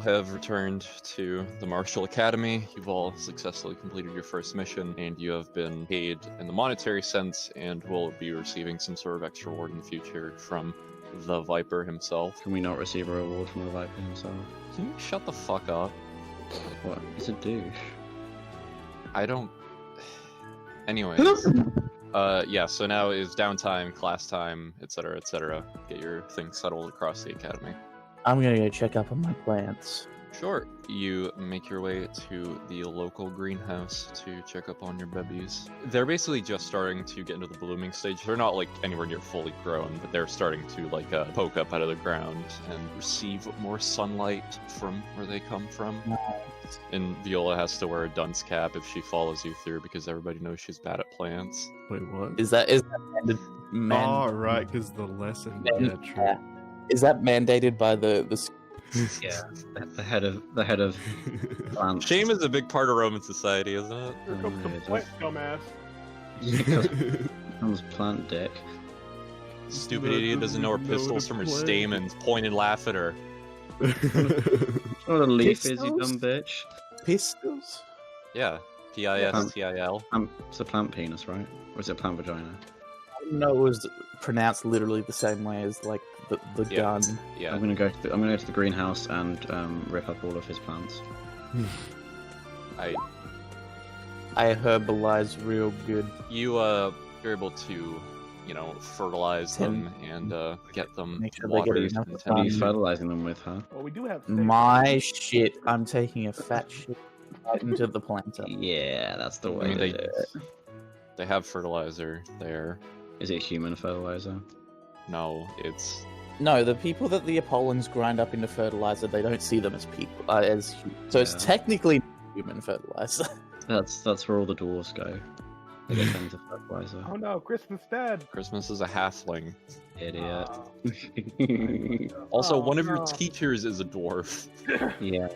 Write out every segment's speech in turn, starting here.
have returned to the Martial Academy. You've all successfully completed your first mission, and you have been paid in the monetary sense, and will be receiving some sort of extra reward in the future from the Viper himself. Can we not receive a reward from the Viper himself? Can you shut the fuck up? What? He's a douche. I don't... Anyways. Yeah, so now is downtime, class time, etc., etc. Get your things settled across the academy. I'm gonna go check up on my plants. Sure. You make your way to the local greenhouse to check up on your babies. They're basically just starting to get into the blooming stage. They're not like anywhere near fully grown, but they're starting to like poke up out of the ground and receive more sunlight from where they come from. Nice. And Viola has to wear a dunce cap if she follows you through because everybody knows she's bad at plants. Wait, what? Is that Oh, right, because the lesson. Yeah, true. Is that mandated by the Yeah, the head of plants. Shame is a big part of Roman society, isn't it? Here comes the it plant, dumbass. Comes plant dick. Stupid idiot doesn't know her pistols from her stamens. Point and laugh at her. What a leaf is, you Pistols? dumb bitch. pistols? Yeah. P-I-S-T-I-L. It's a plant penis, right? Or is it a plant vagina? No, it was pronounced literally the same way as like the Yeah. gun. Yeah. I'm gonna go to the greenhouse and rip up all of his plants. I herbalize real good. You're able to, fertilize Tim. them and get them Make sure they get watered enough and What are you tended. fertilizing them with, huh? Well, we do have. My shit. I'm taking a fat shit right into the planter. Yeah, that's the way I mean, to do it. They have fertilizer there. Is it human fertilizer? No, it's... No, the people that the Apollons grind up into fertilizer, they don't see them as people, so it's Yeah. technically human fertilizer. That's where all the dwarves go. They get turned into fertilizer. Oh no, Christmas dead. Christmas is a halfling. Idiot. Also, Oh, one of your no. teachers is a dwarf. Yeah,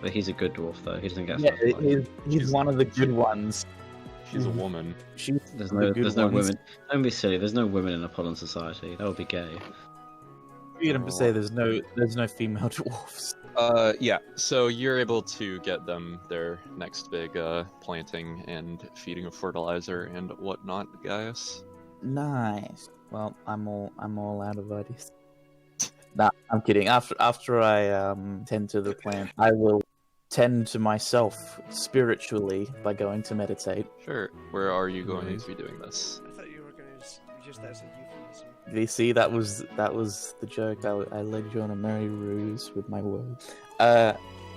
but he's a good dwarf though. He doesn't get Yeah, fertilizer. he's one of the good ones. She's a woman. She's There's the no good women. ones. Don't be silly. There's no women in Apollon society. That would be gay. You're gonna say there's no female dwarfs. Yeah, so you're able to get them their next big planting and feeding of fertilizer and whatnot, Gaius. Nice. Well, I'm all out of ideas. Nah, I'm kidding. After I tend to the plant, I will tend to myself spiritually by going to meditate. Sure. Where are you going Nice. to be doing this? I thought you were going to use that as a euphemism. You see, that was the joke. I led you on a merry ruse with my words.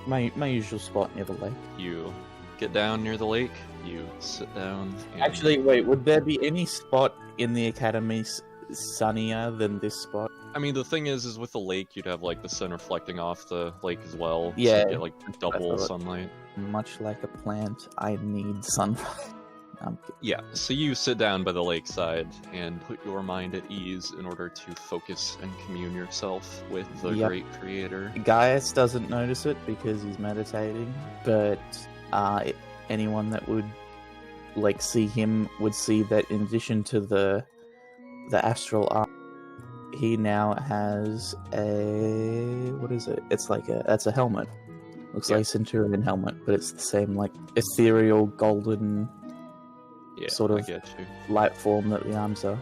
My usual spot near the lake. You get down near the lake, you sit down. And... Actually, wait. Would there be any spot in the academy sunnier than this spot? I mean, the thing is with the lake, you'd have like the sun reflecting off the lake as well. So Yeah, you get like double thought. sunlight. Much like a plant, I need sunlight. I'm kidding. Yeah, so you sit down by the lakeside and put your mind at ease in order to focus and commune yourself with the Yep. great creator. Gaius doesn't notice it because he's meditating, but anyone that would like see him would see that in addition to the astral arm, he now has a what is it? It's like that's a helmet. Looks Yeah. like a Centurion helmet, but it's the same like ethereal golden Yeah, sort I of- get you. light form that the arms are.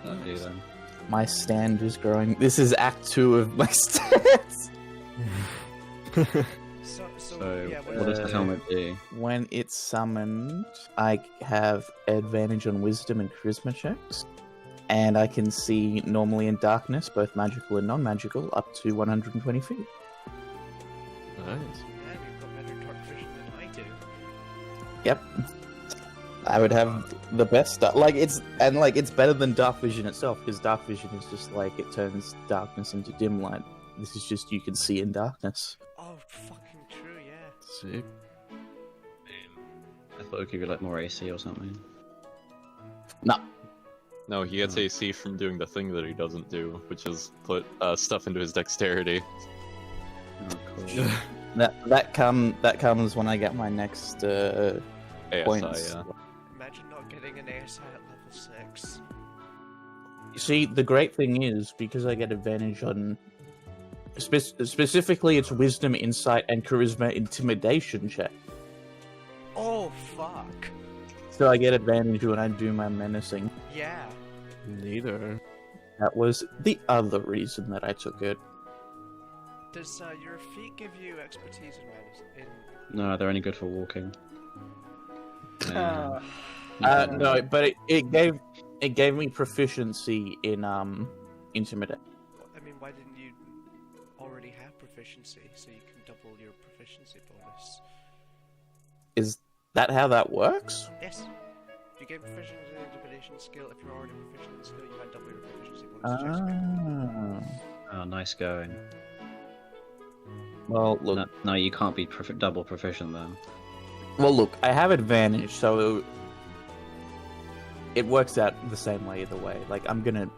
That'll do then. My stand is growing. This is Act 2 of my stance. So, yeah, what does the helmet do? When it's summoned, I have advantage on wisdom and charisma checks. And I can see normally in darkness, both magical and non-magical, up to 120 feet. Nice. Yeah, you've got better dark vision than I do. Yep. I would have the best it's better than dark vision itself, because dark vision is just like it turns darkness into dim light. This is just you can see in darkness. Oh, fucking true, yeah. Sick. I thought it would give you like more AC or something. No, he gets AC from doing the thing that he doesn't do, which is put stuff into his dexterity. Oh, cool. That comes when I get my next ASI, points. yeah. Imagine not getting an ASI at level 6. You see, the great thing is, because I get advantage on Specifically, it's wisdom, insight, and charisma intimidation check. Oh, fuck. So I get advantage when I do my menacing. Yeah. Neither. That was the other reason that I took it. Does your feet give you expertise in medicine? No, they're only good for walking. No, but it gave me proficiency in intimidate. I mean, why didn't you already have proficiency so you can double your proficiency bonus? Is that how that works? Yes. If you gain proficiency in intimidation skill, if you're already proficient in the skill, you had double your proficiency bonus. Ah. Oh, nice going. Well, look. No, you can't be double proficient then. Well, look. I have advantage, so it works out the same way either way. Like I'm gonna,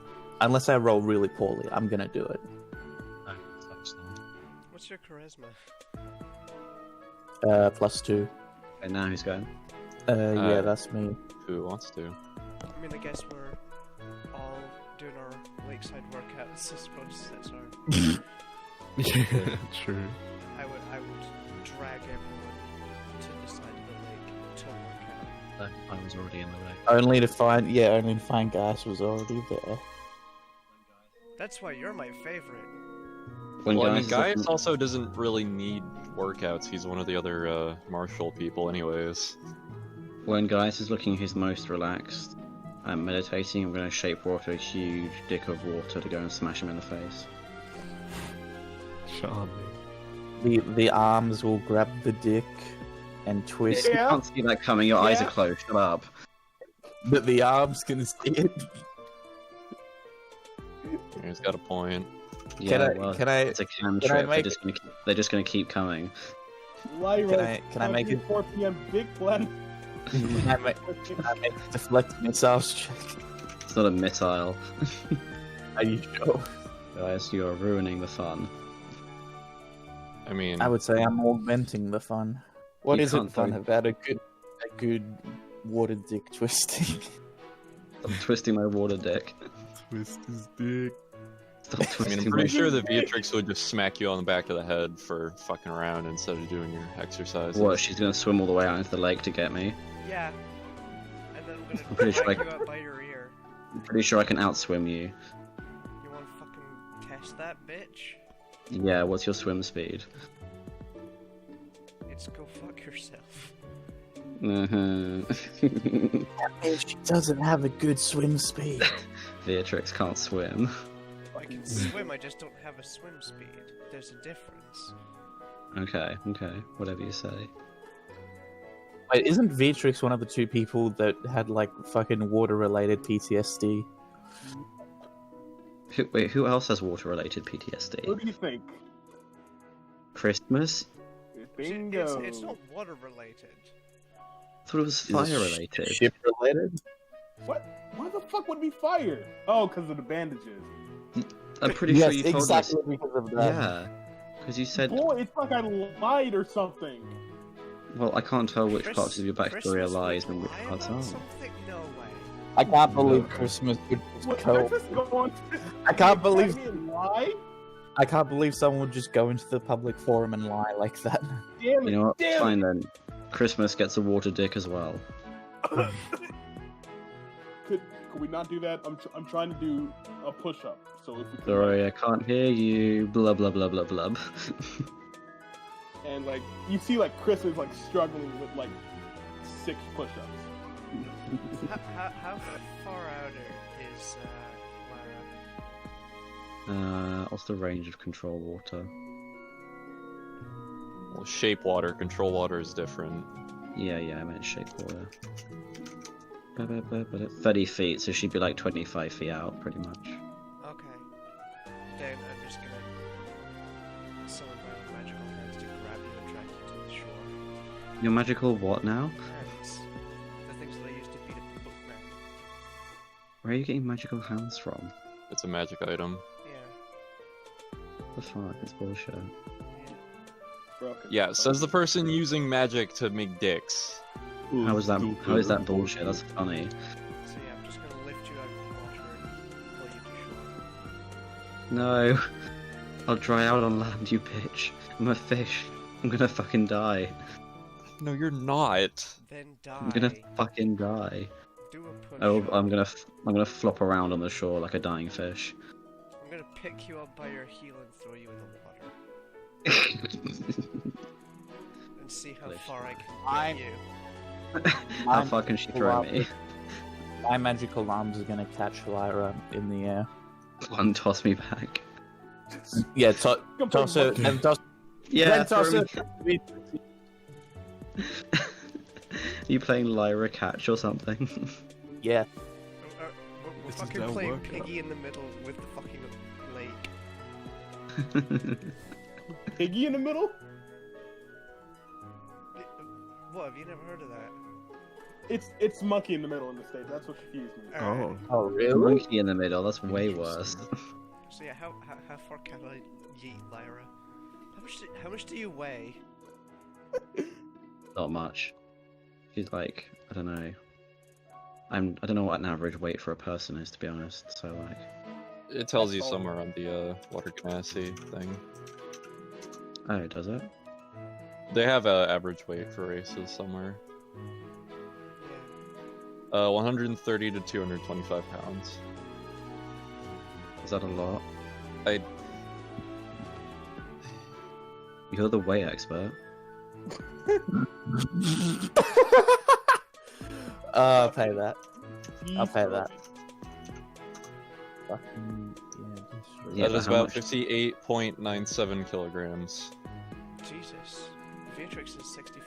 unless I roll really poorly, I'm gonna do it. No, that's not. What's your charisma? +2. Okay, now who's going? Yeah, that's me. Who wants to? I mean, I guess we're all doing our lakeside workouts. I suppose that's our. Yeah, true. I would drag everyone to the side of the lake to work out. I was already in the way. Only to find Gaius was already there. That's why you're my favorite. Well, I mean, is Gaius looking- also doesn't really need workouts. He's one of the other martial people, anyways. When Gaius is looking his most relaxed and meditating, I'm going to shape water a huge dick of water to go and smash him in the face. Charming. The arms will grab the dick and twist. You can't see that coming, your eyes are Yeah. closed, shut up. But the arms can see it. He's got a point. Yeah, Can I it's a cantrip, I make- they're just going to keep coming. Lyra, can I make it? 4 p.m. Big plan. Can I make deflect missiles check? It's not a missile. Are you sure? Gaius, you are ruining the fun. I mean, I would say I'm augmenting the fun. What You is it can't fun do- about a good water dick twisting? Stop twisting my water dick. Twist his dick. Stop I mean, twisting I'm my pretty sure the Beatrix would just smack you on the back of the head for fucking around instead of doing your exercises. What, she's going to swim all the way out into the lake to get me? Yeah. And then I'm I'm gonna pretty sure drag I- you out by your ear. I'm pretty sure I can outswim you. You wanna fucking test that, bitch? Yeah, what's your swim speed? It's go fuck yourself. She doesn't have a good swim speed. Beatrix can't swim. I can swim, I just don't have a swim speed. There's a difference. Okay, whatever you say. Wait, isn't Beatrix one of the two people that had like fucking water-related PTSD? Wait, who else has water-related PTSD? What do you think? Christmas? Bingo. It's not water related. I thought it was fire-related. Ship-related? What? Why the fuck would it be fire? Oh, because of the bandages. I'm pretty Yes, sure you told exactly us. because of that. Yeah, because you said. Boy, it's like I lied or something. Well, I can't tell which Chris- parts of your backstory are Christmas lies would and which lie parts about aren't. something? No way. I can't believe Christmas would just What? go. Christmas go on? I can't believe- Lie? I can't believe someone would just go into the public forum and lie like that. Damn it! You know what? Damn Fine then. Christmas gets a water dick as well. Could we not do that? I'm trying to do a push-up. So if we could, Sorry, I can't hear you. Blah blah blah blah blah. and like you see, like Chris is like struggling with like 6 push-ups. How far out is Lara? What's the range of control water? Well, shape water, control water is different. Yeah, I meant shape water. 30 feet, so she'd be like 25 feet out, pretty much. Okay. Then I'm just gonna summon my own magical hands to grab you and drag you to the shore. Your magical what now? Hands. The things that I used to beat up the bookman. Where are you getting magical hands from? It's a magic item. Yeah. What the fuck? It's bullshit. Broken. Yeah, says the person using magic to make dicks. How is that? How is that bullshit? That's funny. So yeah, I'm just gonna lift you out of the water and pull you to shore. No. I'll dry out on land, you bitch. I'm a fish. I'm gonna fucking die. No, you're not. Then I'm gonna die. fucking die. Do a push Oh, up. I'm gonna flop around on the shore like a dying fish. I'm gonna pick you up by your heel and throw you in the water. And see how far I can get you. How far can she throw me? My magical arms are gonna catch Lyra in the air. One, toss me back. Yeah, toss her and toss. Yeah, Then toss throw her. me. Are you playing Lyra catch or something? Yeah. We're This is fucking no playing workout. Piggy in the middle with the fucking lake. Piggy in the middle? What, have you never heard of that? It's monkey in the middle in the stage. That's what confused me. Oh. Oh, really? Monkey in the middle, that's way worse. So yeah, how far can I yeet Lyra? How much do you weigh? Not much. She's like, I don't know. I don't know what an average weight for a person is, to be honest. So like, It tells you somewhere on the water capacity thing. oh, does it? They have a average weight for races somewhere. Yeah. 130 to 225 pounds. Is that a lot? I You're the weight expert. I'll pay that. I'll Jeez, pay that. Robbie. Fucking Yeah, that but is how about much- 58.97 kilograms. Jesus. Beatrix is 65.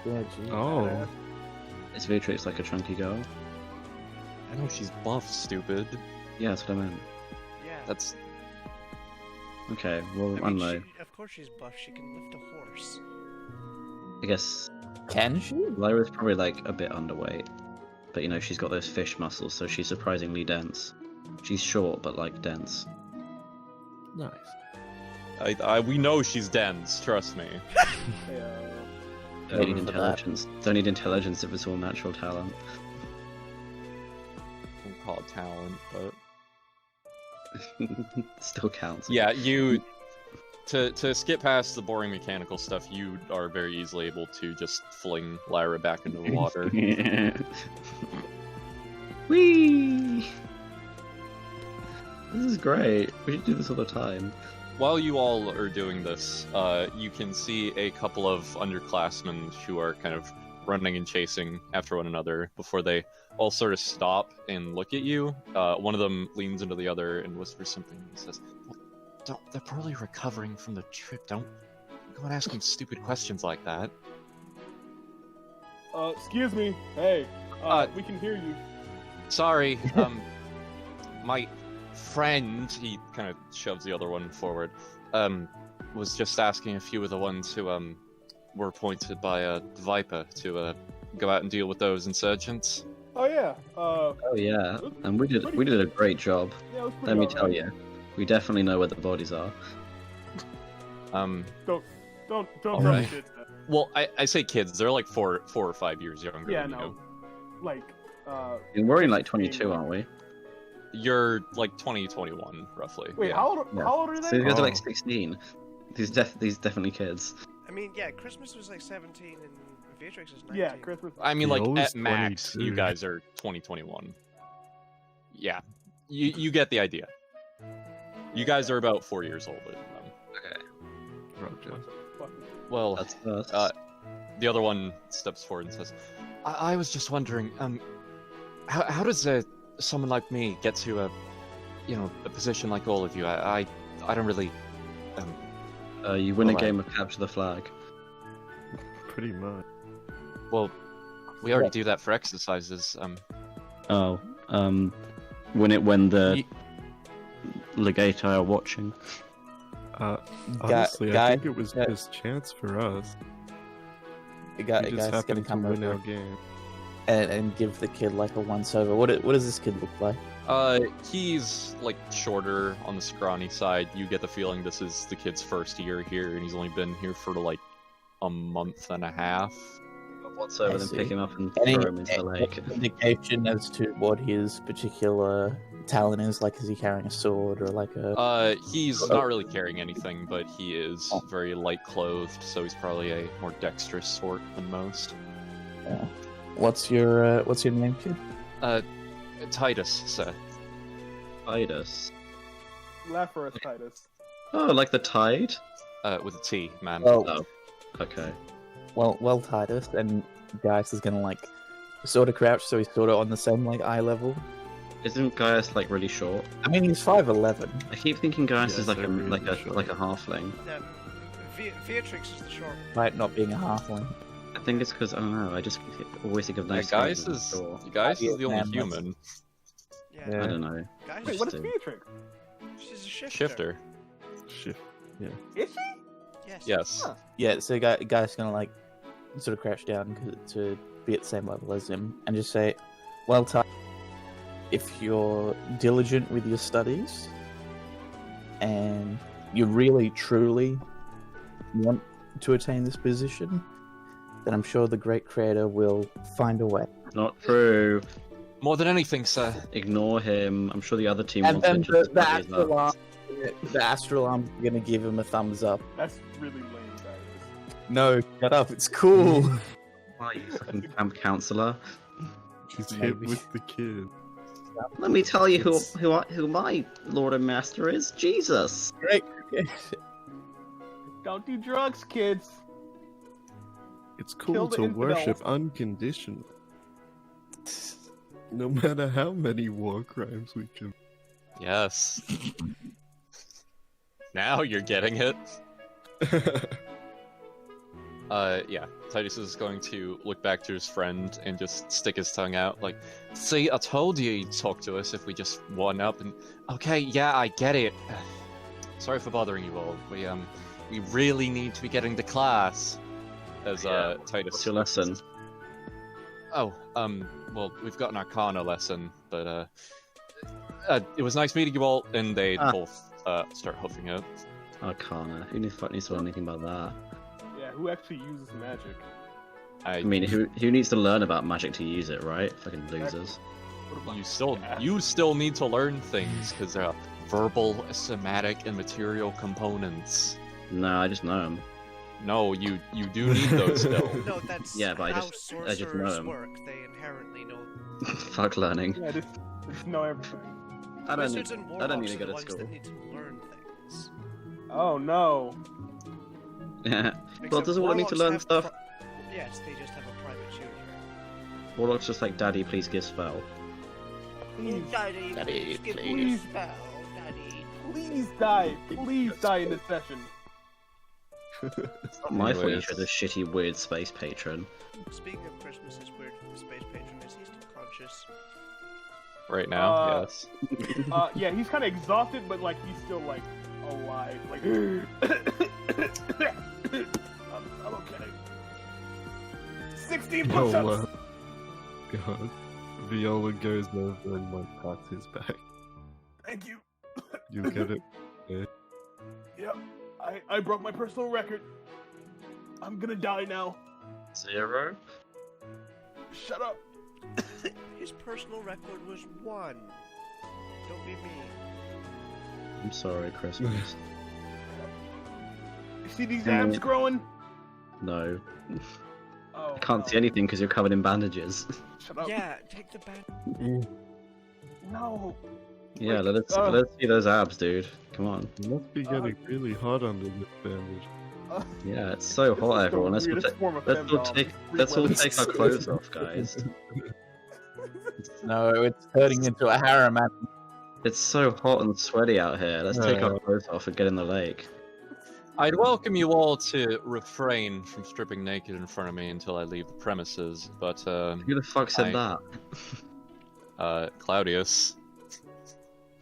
yeah, geez. Oh. Is Beatrix like a chunky girl? I know she's buff, stupid. Yeah, that's what I meant. Yeah. That's Okay, well, I I don't mean, know. of course she's buff. She can lift a horse. I guess Can she? Lyra's probably like a bit underweight. But you know, she's got those fish muscles, so she's surprisingly dense. She's short, but like dense. Nice. we know she's dense. Trust me. Yeah. Don't need for that. intelligence. Don't need intelligence if it's all natural talent. I won't call it talent, but Still counts. yeah, you to skip past the boring mechanical stuff, you are very easily able to just fling Lyra back into the water. Whee! This is great. We should do this all the time. While you all are doing this, you can see a couple of underclassmen who are kind of running and chasing after one another before they all sort of stop and look at you. One of them leans into the other and whispers something and says, well, they're probably recovering from the trip. Don't go and ask them stupid questions like that. Excuse me. Hey. We can hear you. Sorry, my friend, he kind of shoves the other one forward, was just asking a few of the ones who, were appointed by, Viper to, go out and deal with those insurgents. Oh yeah. Oh yeah, and we did a great job. Yeah, it was pretty Let me alright. tell you, we definitely know where the bodies are. Don't tell Alright. kids that. Well, I say kids, they're like four or 5 years younger Yeah, than no. you. Like, And we're in like 22, aren't we? You're like 20, 21, roughly. wait, yeah. how old are So they? you guys are like Oh. 16. These definitely kids. I mean, yeah, Christmas was like 17 and Beatrix is 19. Yeah, Christmas. I mean, like, Yo's at max, 22. you guys are 20, 21. Yeah. You get the idea. You guys are about 4 years older than them. Okay, Roger. Well, that's us. the other one steps forward and says, I was just wondering, how does someone like me get to a position like all of you? I don't really, you win a alright. game of capture the flag. Pretty much. well, we already do that for exercises. Oh, win it when the Ye- legati are watching. Honestly, guy- I think it was guy- just chance for us. A We guy's just gonna happened to come win over our game. and give the kid like a once over. What does this kid look like? He's like shorter on the scrawny side. You get the feeling this is the kid's first year here, and he's only been here for like a month and a half. What's over, I then see. pick him up and Any throw him into the lake. indication as to what his particular Talon is? Like, is he carrying a sword or like a? He's not really carrying anything, but he is very light clothed, so he's probably a more dexterous sort than most. Yeah. What's your name, kid? Titus, sir. Titus. Lapras Titus. Oh, like the tide? With a T, man. Oh, okay. Well, Titus, and Gaius is gonna like sort of crouch, so he's sort of on the same like eye level. Isn't Gaius like really short? I mean, he's 5'11". I keep thinking Gaius Yes, is like they're really short. like a halfling. Beatrix is the short. Despite not being a halfling. I think it's because I don't know. I just always think of Yeah, nice. Gaius guys is in the store. Gaius is the only Man, human. Yeah. I don't know. Guys, Wait, what is Interesting. Beatrix? she's a shifter. Shifter. Shift. Is she? Yes. Yes. Huh. Yeah, so Gaius is gonna like sort of crouch down to be at the same level as him, and just say, "Well, Titus, if you're diligent with your studies, and you really truly want to attain this position, then I'm sure the great creator will find a way." Not true. More than anything, sir. Ignore him. I'm sure the other team And wants then him to the study as astral well. arm, the astral arm's gonna give him a thumbs up. That's really lame, guys. No, shut up. It's cool. Why, you fucking camp counselor? He's hit Maybe. with the kid. Let me tell you It's- who my Lord and Master is. Jesus. Great. Don't do drugs, kids. It's Kill cool the to infidels. worship unconditionally. No matter how many war crimes we commit. Yes. Now you're getting it. Yeah. Titus is going to look back to his friend and just stick his tongue out, like, "See, I told you you'd talk to us if we just won up and... Okay, yeah, I get it. Sorry for bothering you all. We really need to be getting to class." As, Yeah. Titus... What's your lesson? Oh, well, we've got an Arcana lesson, but, it was nice meeting you all, and they both, start huffing it. Arcana. Who needs to know anything about that? Yeah, who actually uses magic? I mean, who needs to learn about magic to use it, right? Fucking losers. What about You still need to learn things, because there are verbal, somatic, and material components. No, I just know them. No, you do need those still. No, that's Yeah, but I how just know sorcerers them. work. They inherently know. Fuck learning. Yeah, just know everything. I don't Wizards need. and I don't warlocks need to are go the to ones school. that need to learn things. Oh no. Yeah. Well, Except doesn't want need to warlocks learn have stuff. Yes, they just have a private tutor. Warlock's just like, Daddy, please give spell. Please, Daddy, Daddy, give please. me a spell, Daddy. please die. Please die in this session. It's not my fault you Anyways. chose a shitty, weird space patron. Speaking of Christmas's weird space patron, is he still conscious? Right now, yes. Yeah, he's kind of exhausted, but like he's still like alive. Like, I'm okay. 16 Oh, push-ups. God. Viola goes over and like pats his back. Thank you. You get it? Yep, I broke my personal record. I'm gonna die now. 0? Shut up. His personal record was 1. Don't be mean. I'm sorry, Christmas. You see these abs growing? No. Oh, I can't see anything because you're covered in bandages. Shut up. Yeah, take the bad. No. Yeah, Wait, let's see those abs, dude. Come on. You must be getting really hot under this bandage. Yeah, it's so hot, This is the everyone. weirdest form of Let's all femdom. take Free let's all women. take our clothes off, guys. No, it's turning into a harem. It's so hot and sweaty out here. Let's take our clothes off and get in the lake. I'd welcome you all to refrain from stripping naked in front of me until I leave the premises, but, Who the fuck said I- that? Claudius,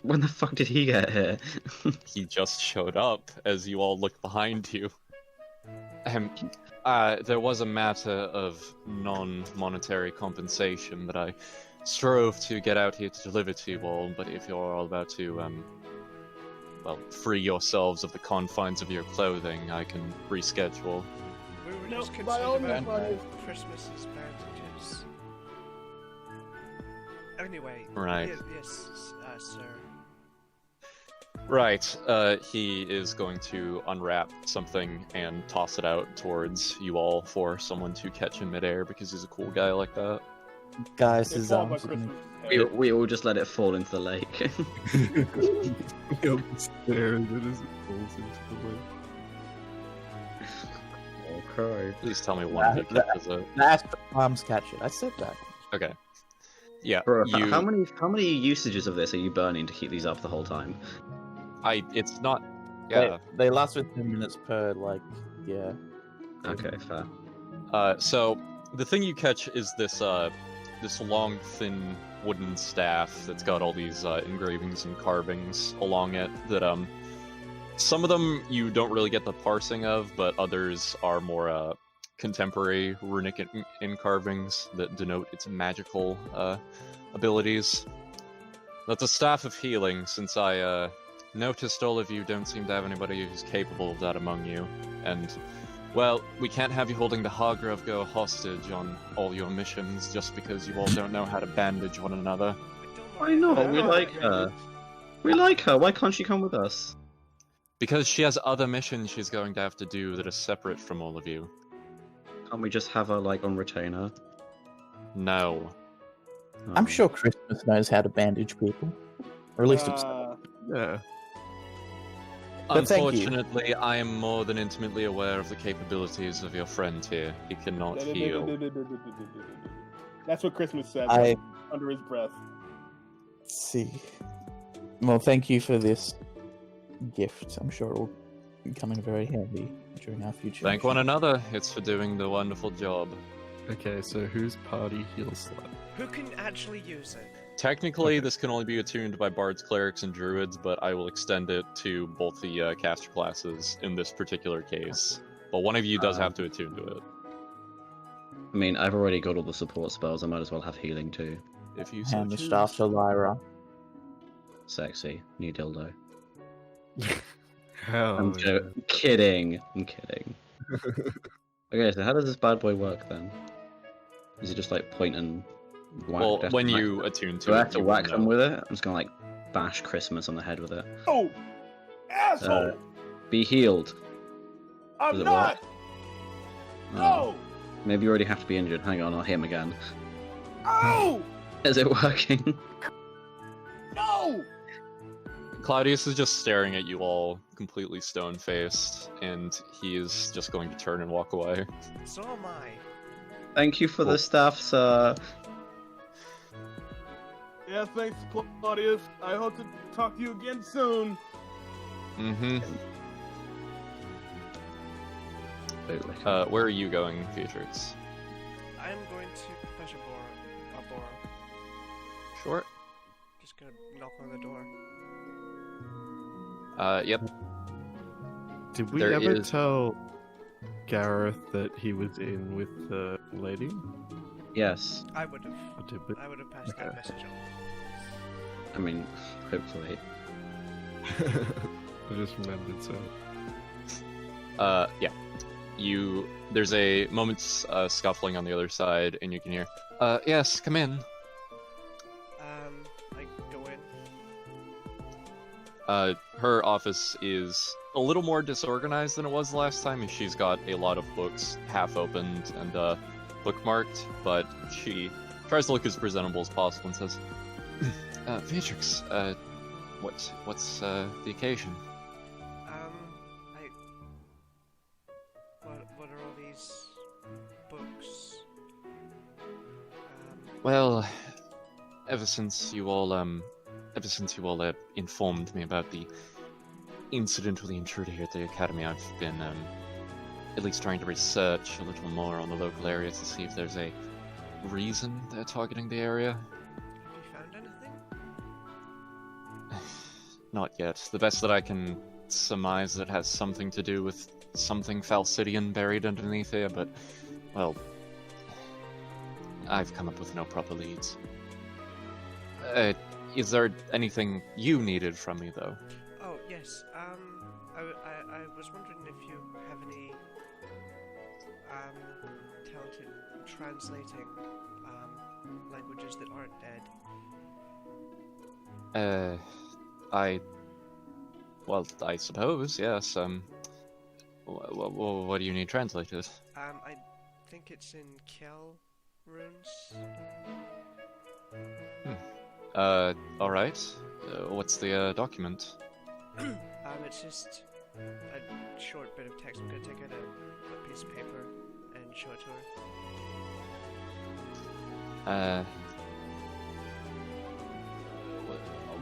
When the fuck did he get here? he just showed up as you all look behind you. There was a matter of non-monetary compensation that I strove to get out here to deliver to you all, but if you're all about to, well, free yourselves of the confines of your clothing, I can reschedule. We were No, just by all concerned means, about buddy. Christmas's bandages. Anyway, Right. yes, sir. Right. He is going to unwrap something and toss it out towards you all for someone to catch in midair because he's a cool guy like that. Guys, It's his all by arms are gonna- Christmas. We all just let it fall into the lake. He'll stare as it as it falls into the lake. Okay. Please tell me one of you catches it. The astral arms catch it. I said that. Okay. Yeah. Bro, you, how many usages of this are you burning to keep these up the whole time? It's not. Yeah. They last for 10 minutes per, like, yeah. Okay, fair. So the thing you catch is this this long, thin wooden staff that's got all these engravings and carvings along it. That some of them you don't really get the parsing of, but others are more contemporary runic carvings that denote its magical abilities. That's a staff of healing, since I noticed all of you don't seem to have anybody who's capable of that among you, and well, we can't have you holding the Hargrove girl hostage on all your missions just because you all don't know how to bandage one another. Why not? We like her. We like her. Why can't she come with us? Because she has other missions she's going to have to do that are separate from all of you. Can't we just have her like on retainer? No. I'm Oh. sure Christmas knows how to bandage people. Or at least himself. Yeah. But thank you. Unfortunately, I am more than intimately aware of the capabilities of your friend here. He cannot heal. That's what Christmas said I under his breath. see. Well, thank you for this gift. I'm sure it will come in very handy during our future. Thank one another. It's for doing the wonderful job. Okay, so whose party heals that? Who can actually use it? Technically, this can only be attuned by bards, clerics, and druids, but I will extend it to both the caster classes in this particular case. But one of you does have to attune to it. I mean, I've already got all the support spells. I might as well have healing too. If you so Hand the choose. staff to Lyra. Sexy. New dildo. Hell I'm yeah. kidding. I'm kidding. Okay, so how does this bad boy work then? Is it just like point and whack? Well, Do I have when to whack you them? attune to Do I it, have to you whack will them know. with it? I'm just gonna like bash Christmas on the head with it. Oh, asshole! Be healed. I'm does it not. Oh. No. Maybe you already have to be injured. Hang on, I'll hit him again. Oh Is it working? no! Claudius is just staring at you all, completely stone-faced, and he is just going to turn and walk away. So am I. Thank you for the staff, sir. Yeah, thanks, Claudius. I hope to talk to you again soon. Mm-hmm. Absolutely. Where are you going, Beatrix? I'm going to Professor Bora. Sure. Just gonna knock on the door. Yep. Did we There ever is- tell Gareth that he was in with the lady? Yes. I would have. Or did we? I would have passed that Okay. message on. I mean, hopefully. I just remembered, so. Yeah. There's a moment's scuffling on the other side, and you can hear, yes, come in. I go in. Her office is a little more disorganized than it was last time, and she's got a lot of books half opened and bookmarked, but she tries to look as presentable as possible and says, Beatrix, what's the occasion? What are all these books? Well, ever since you all informed me about the incident with the intruder here at the academy, I've been at least trying to research a little more on the local area to see if there's a reason they're targeting the area. Have you found anything? Not yet. The best that I can surmise that has something to do with something Falcidian buried underneath here, but, well, I've come up with no proper leads. Is there anything you needed from me, though? Oh yes. I was wondering if you have any talented translating languages that aren't dead. I... Well, I suppose, yes. What do you need translated? I think it's in Kel runes. Alright. What's the, document? It's just a short bit of text. I'm gonna take out a piece of paper and show it to her.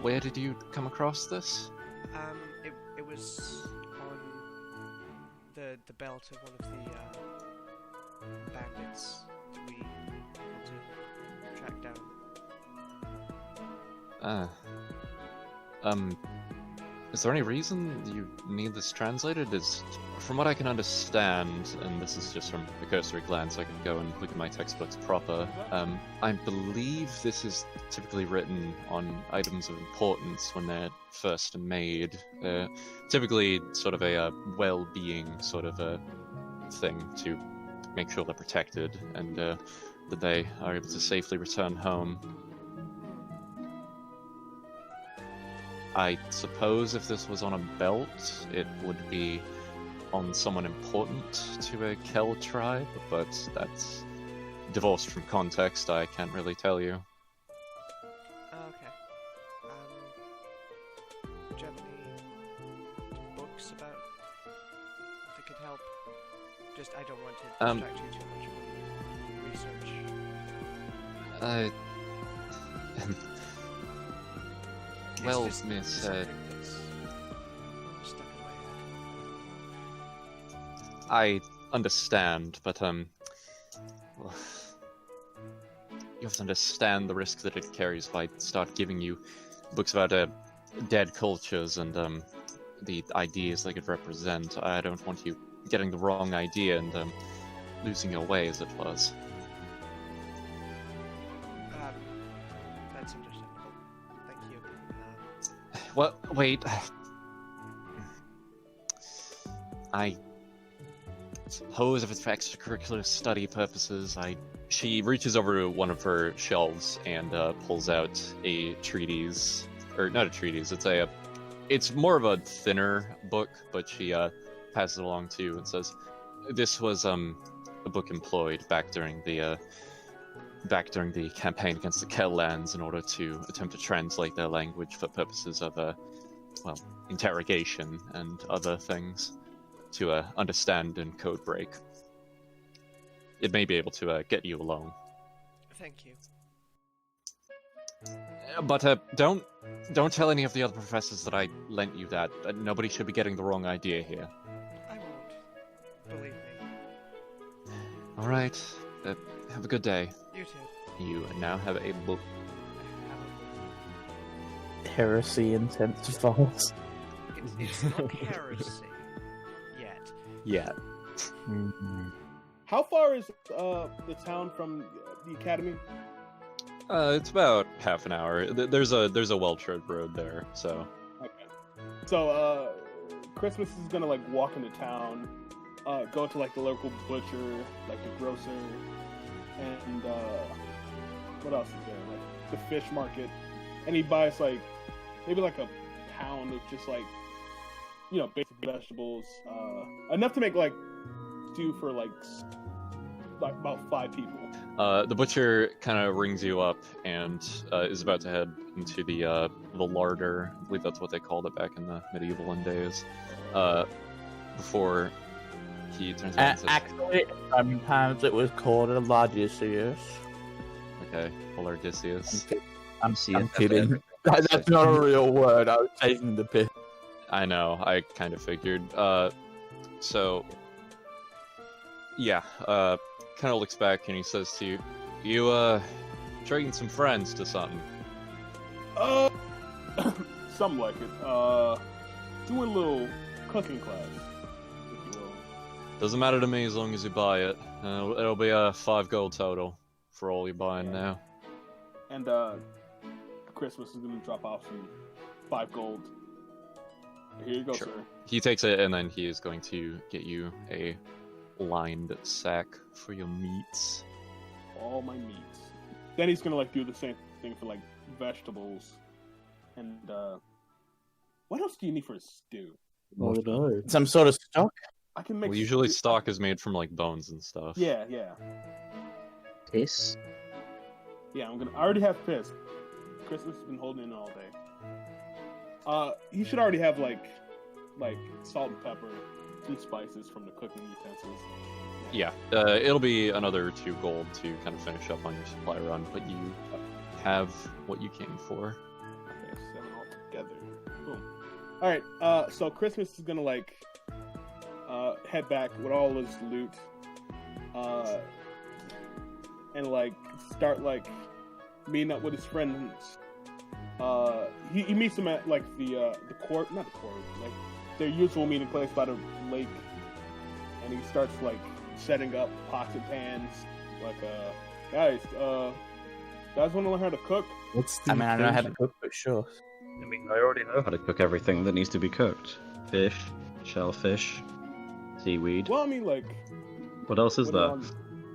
Where did you come across this? It was on the belt of one of the bandits that we had to track down. Is there any reason you need this translated? From what I can understand, and this is just from a cursory glance, I can go and look at my textbooks proper, I believe this is typically written on items of importance when they're first made. Typically sort of a well-being sort of a thing to make sure they're protected and that they are able to safely return home. I suppose if this was on a belt, it would be on someone important to a Kel tribe, but that's divorced from context. I can't really tell you. Okay. Do you have any books about that could help? Just, I don't want to distract you too much from research. Well, It's just Miss, something that's stuck in my head. I understand, but well, you have to understand the risk that it carries if I start giving you books about dead cultures and the ideas they could represent. I don't want you getting the wrong idea and losing your way, as it was. That's understandable. Thank you. Well, wait. I suppose if it's for extracurricular study purposes, She reaches over to one of her shelves and pulls out a treatise, or not a treatise. It's more of a thinner book, but she passes it along to you and says, "This was a book employed back during the campaign against the Kel lands in order to attempt to translate their language for purposes of interrogation and other things to understand and code break. It may be able to get you along. Thank you. But don't tell any of the other professors that I lent you that. Nobody should be getting the wrong idea here. I won't. Believe me. All right. Have a good day. You too. You now have a book. Heresy intensifies. It's not heresy. Yet. Yeah. How far is the town from the academy? It's about half an hour. There's a well-tread road there, so. Okay. So Christmas is gonna like walk into town, go to like the local butcher, like the grocer, and what else is there? Like the fish market, and he buys like maybe like a pound of just like basic vegetables, enough to make like stew for like about 5 people. The butcher kind of rings you up and is about to head into the larder. I believe that's what they called it back in the medieval days. Before he turns around and says, Actually, sometimes it was called a Logicius. "Okay, Odysseus." I'm kidding. That's not a real word. I was taking the piss. I know. I kind of figured. So, yeah. Kind of looks back and he says to you, "You treating some friends to something?" Something like it. Doing a little cooking class, if you will. Doesn't matter to me as long as you buy it. It'll be 5 gold total for all you're buying now. And Christmas is gonna drop off some 5 gold. Here you go, Sure. sir. He takes it and then he is going to get you a lined sack for your meats. All my meats. Then he's gonna like do the same thing for like vegetables. And what else do you need for a stew? Oh no. Some sort of stock. I can make. Well, usually stock is made from like bones and stuff. Yeah. Piss? Yeah, I already have piss. Christmas has been holding in all day. You should already have like salt and pepper, some spices from the cooking utensils. Yeah, it'll be another 2 gold to kind of finish up on your supply run, but you have what you came for. Okay, 7 all together. Boom. All right. So Christmas is gonna like head back with all his loot, and like start like meeting up with his friends. He meets them at like the court, not the court, like their usual meeting place by the lake, and he starts like setting up pots and pans. Like, guys want to learn how to cook? What's the I mean, I don't know how to cook, but sure. I mean, I already know how to cook everything that needs to be cooked. Fish, shellfish, seaweed. Well, I mean, like, What else is there?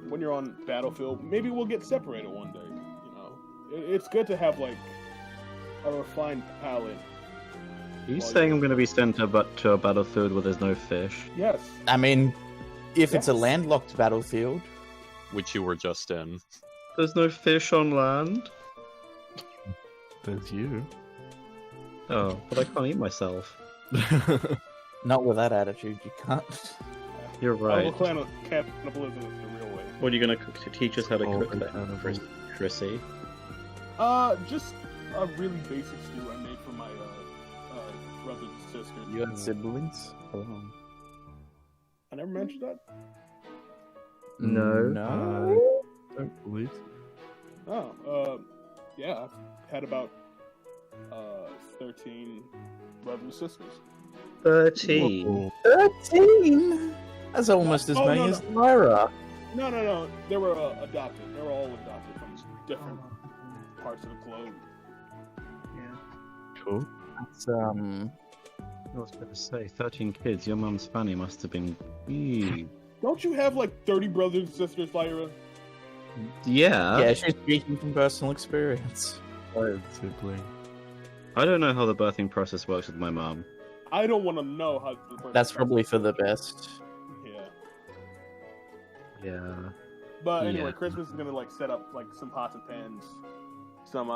When you're on battlefield, maybe we'll get separated one day. You know, it's good to have like a refined palate. Are you saying I'm going to be sent to a battlefield where there's no fish? Yes. I mean, if it's a Yes. landlocked battlefield, Which you were just in. There's no fish on land? There's you. Oh, but I can't eat myself. not with that attitude, you can't. You're We'll right. plan on cannibalism is the real way. What are you going to cook to teach us how to Oh, cook incredible. then, Chrissy? Just a really basic stew I made for my brothers and sisters. You have siblings? Oh. I never mentioned that. No. No. Don't believe. Oh, yeah, I've had about 13 brothers and sisters. 13. Whoa. 13? That's almost as Oh, many no, as Lyra. No. They were adopted. They were all adopted from different parts of the globe. Cool. That's, I was going to say, 13 kids. Your mum's fanny must have been huge. Don't you have like 30 brothers and sisters, Lyra? Yeah. yeah, she's speaking from personal experience. Third sibling. I don't know how the birthing process works with my mum. I don't want to know how. That's probably for the best. Yeah. Yeah. But anyway, Yeah. Christmas is gonna like set up like some pots and pans, some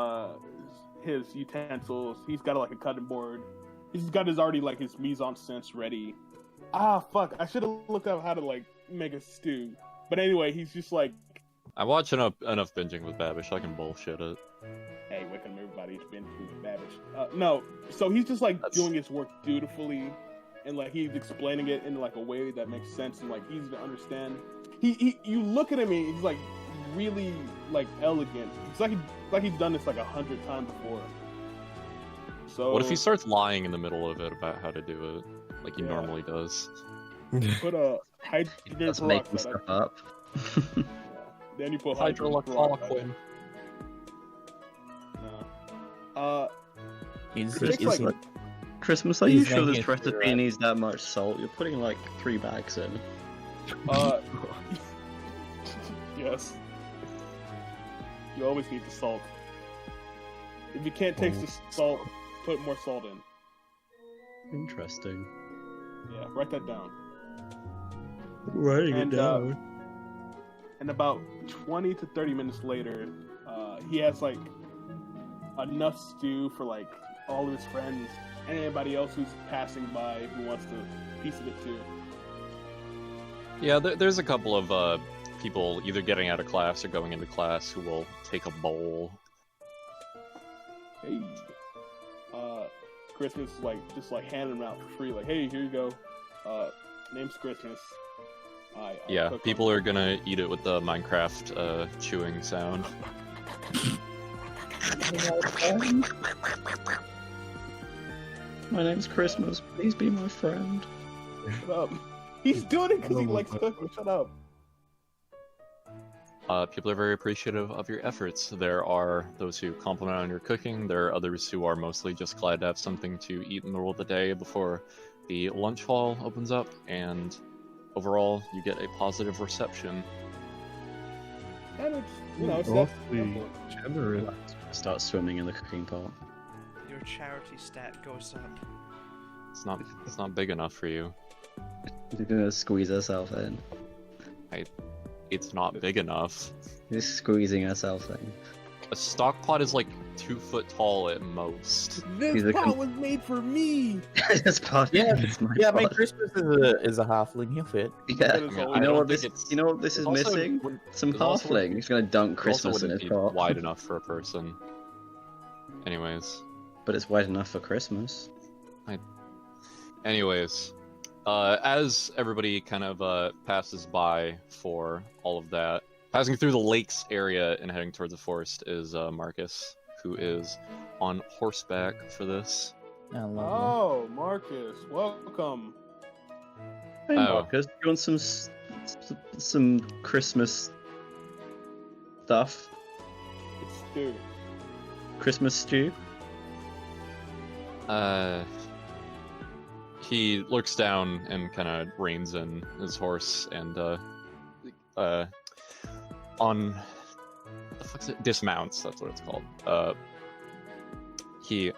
his utensils. He's got like a cutting board. He's got his already like his mise en scène ready. Ah, fuck! I should have looked up how to like make a stew. But anyway, he's just like, I watch enough binging with Babish, I can bullshit it. hey, welcome everybody to been with Babish. No, so he's just like That's- doing his work dutifully, and like he's explaining it in like a way that makes sense and like easy to understand. You look at him and he's like really like elegant. It's like he's done this like 100 times before. So What if he starts lying in the middle of it about how to do it, like he Yeah. normally does? put a hydrogen That's making peroxide? stuff up. Yeah. Then you put hydrogen peroxide. No. Is, It takes, is like- he- Christmas, are He's you sure making this it recipe right. needs that much salt? You're putting like 3 bags in. Yes. You always need the salt. If you can't taste the salt, put more salt in. Interesting. Yeah, write that down. Writing And, And about 20 to 30 minutes later, he has like enough stew for like all of his friends and anybody else who's passing by who wants to piece of it too. Yeah, there's a couple of people either getting out of class or going into class who will take a bowl. Hey. Christmas is like just like handing them out for free. Like, hey, here you go. Name's Christmas. I Yeah, cook people them. are gonna eat it with the Minecraft chewing sound. My name's Christmas. Please be my friend. Shut up. He's doing it because he Oh, likes but- cooking. Shut up. People are very appreciative of your efforts. There are those who compliment on your cooking. There are others who are mostly just glad to have something to eat in the middle of the day before the lunch hall opens up. And overall, you get a positive reception. And it's, you know, it's that Awfully simple. generous. Start swimming in the cooking pot. You're your charity stat goes up. It's not big enough for you. We're gonna squeeze herself in. It's not big enough. Just squeezing herself in. A stock pot is like 2 foot tall at most. He's This a pot was made for me. That's part. Yeah, it's my Yeah, I mean, part. Christmas is a halfling. He'll fit. Yeah. I mean, You I know don't what think this? it's- You know what this is it also missing? wouldn't- Some it also halfling. He's gonna dunk It also Christmas in wouldn't his be pot. wide enough for a person. Anyways. But it's wide enough for Christmas. Anyways. As everybody kind of passes by for all of that, passing through the lakes area and heading towards the forest is Marcus, who is on horseback for this. Oh, lovely. Oh, Marcus, welcome. Hey Oh. Marcus, you want some Christmas stuff? It's Stu. Christmas stew? He looks down and kind of reins in his horse and on the fuck's it? Dismounts. That's what it's called. He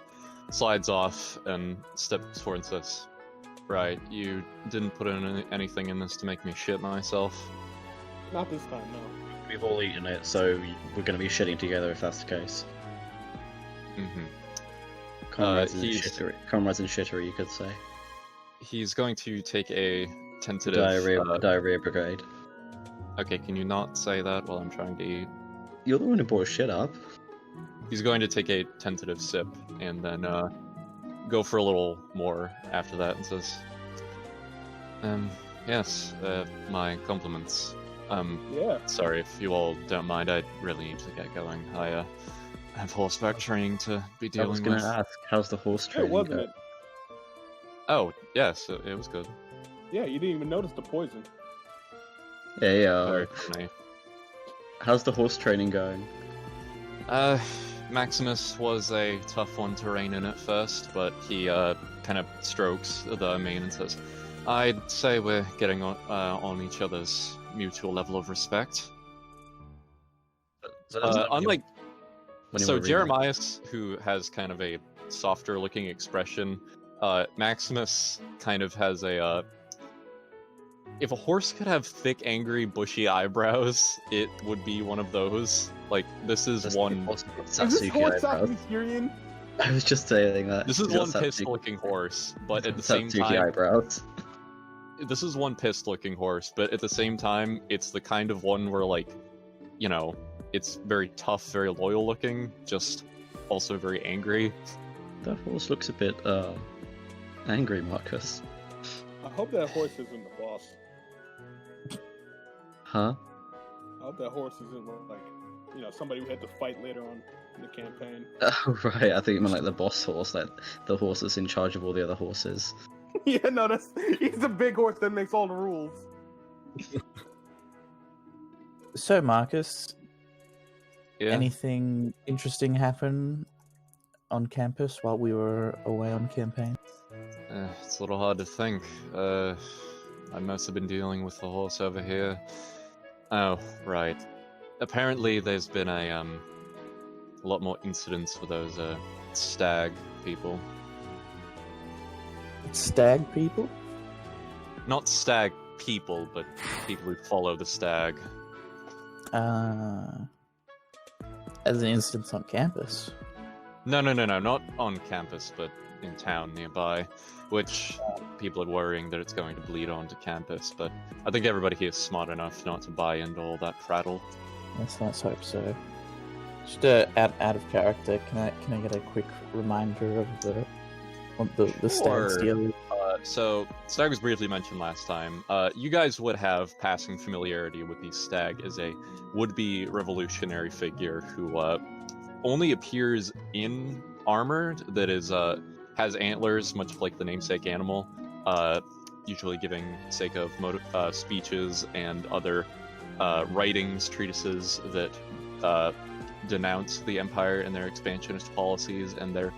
slides off and steps forward and says, "Right, you didn't put in anything in this to make me shit myself." Not this time, no. We've all eaten it, so we're gonna be shitting together if that's the case. Mm-hmm. Comrades, in he's- shittery. Comrades in shittery, you could say. He's going to take a tentative. Diarrhea brigade. Okay, can you not say that while I'm trying to eat? You're the one who brought shit up. He's going to take a tentative sip and then go for a little more after that and says, yes, my compliments. Yeah. Sorry if you all don't mind, I really need to get going. I have horseback training to be I was dealing gonna with. ask, how's the horse It training wasn't go? it? Oh, yes, it was good. Yeah, you didn't even notice the poison. Hey, Very funny. how's the horse training going? Maximus was a tough one to rein in at first, but he kind of strokes the mane and says, "I'd say we're getting on each other's mutual level of respect." So that's not Unlike when you so were reading. Jeremias, who has kind of a softer looking expression, Maximus kind of has a if a horse could have thick, angry, bushy eyebrows, it would be one of those. Like, this is That's one. impossible. Is this Satsuki horse eyebrows. Satsuki? I was just saying that. This is He's got one pissed Satsuki- looking horse, but at the same Satsuki time, eyebrows. this is one pissed looking horse, but at the same time, it's the kind of one where, like, you know, it's very tough, very loyal looking, just also very angry. That horse looks a bit angry, Marcus. I hope that horse isn't the boss. Huh? I hope that horse isn't like, somebody we had to fight later on in the campaign. Oh right, I think you meant like the boss horse, like the horse that's in charge of all the other horses. Yeah, no, he's the big horse that makes all the rules. So, Marcus, Yeah. anything interesting happen on campus while we were away on campaign? It's a little hard to think. I must have been dealing with the horse over here. Oh, right. Apparently, there's been a lot more incidents with those stag people. Stag people? Not stag people, but people who follow the stag. As an instance on campus. No, not on campus, but in town nearby. Which people are worrying that it's going to bleed onto campus, but I think everybody here is smart enough not to buy into all that prattle. Let's hope so. Just out of character, can I get a quick reminder of the Sure. stag steal? So, Stag was briefly mentioned last time. You guys would have passing familiarity with the Stag as a would-be revolutionary figure who only appears in armor that is has antlers, much like the namesake animal, usually giving sake of speeches and other writings, treatises that denounce the Empire and their expansionist policies and their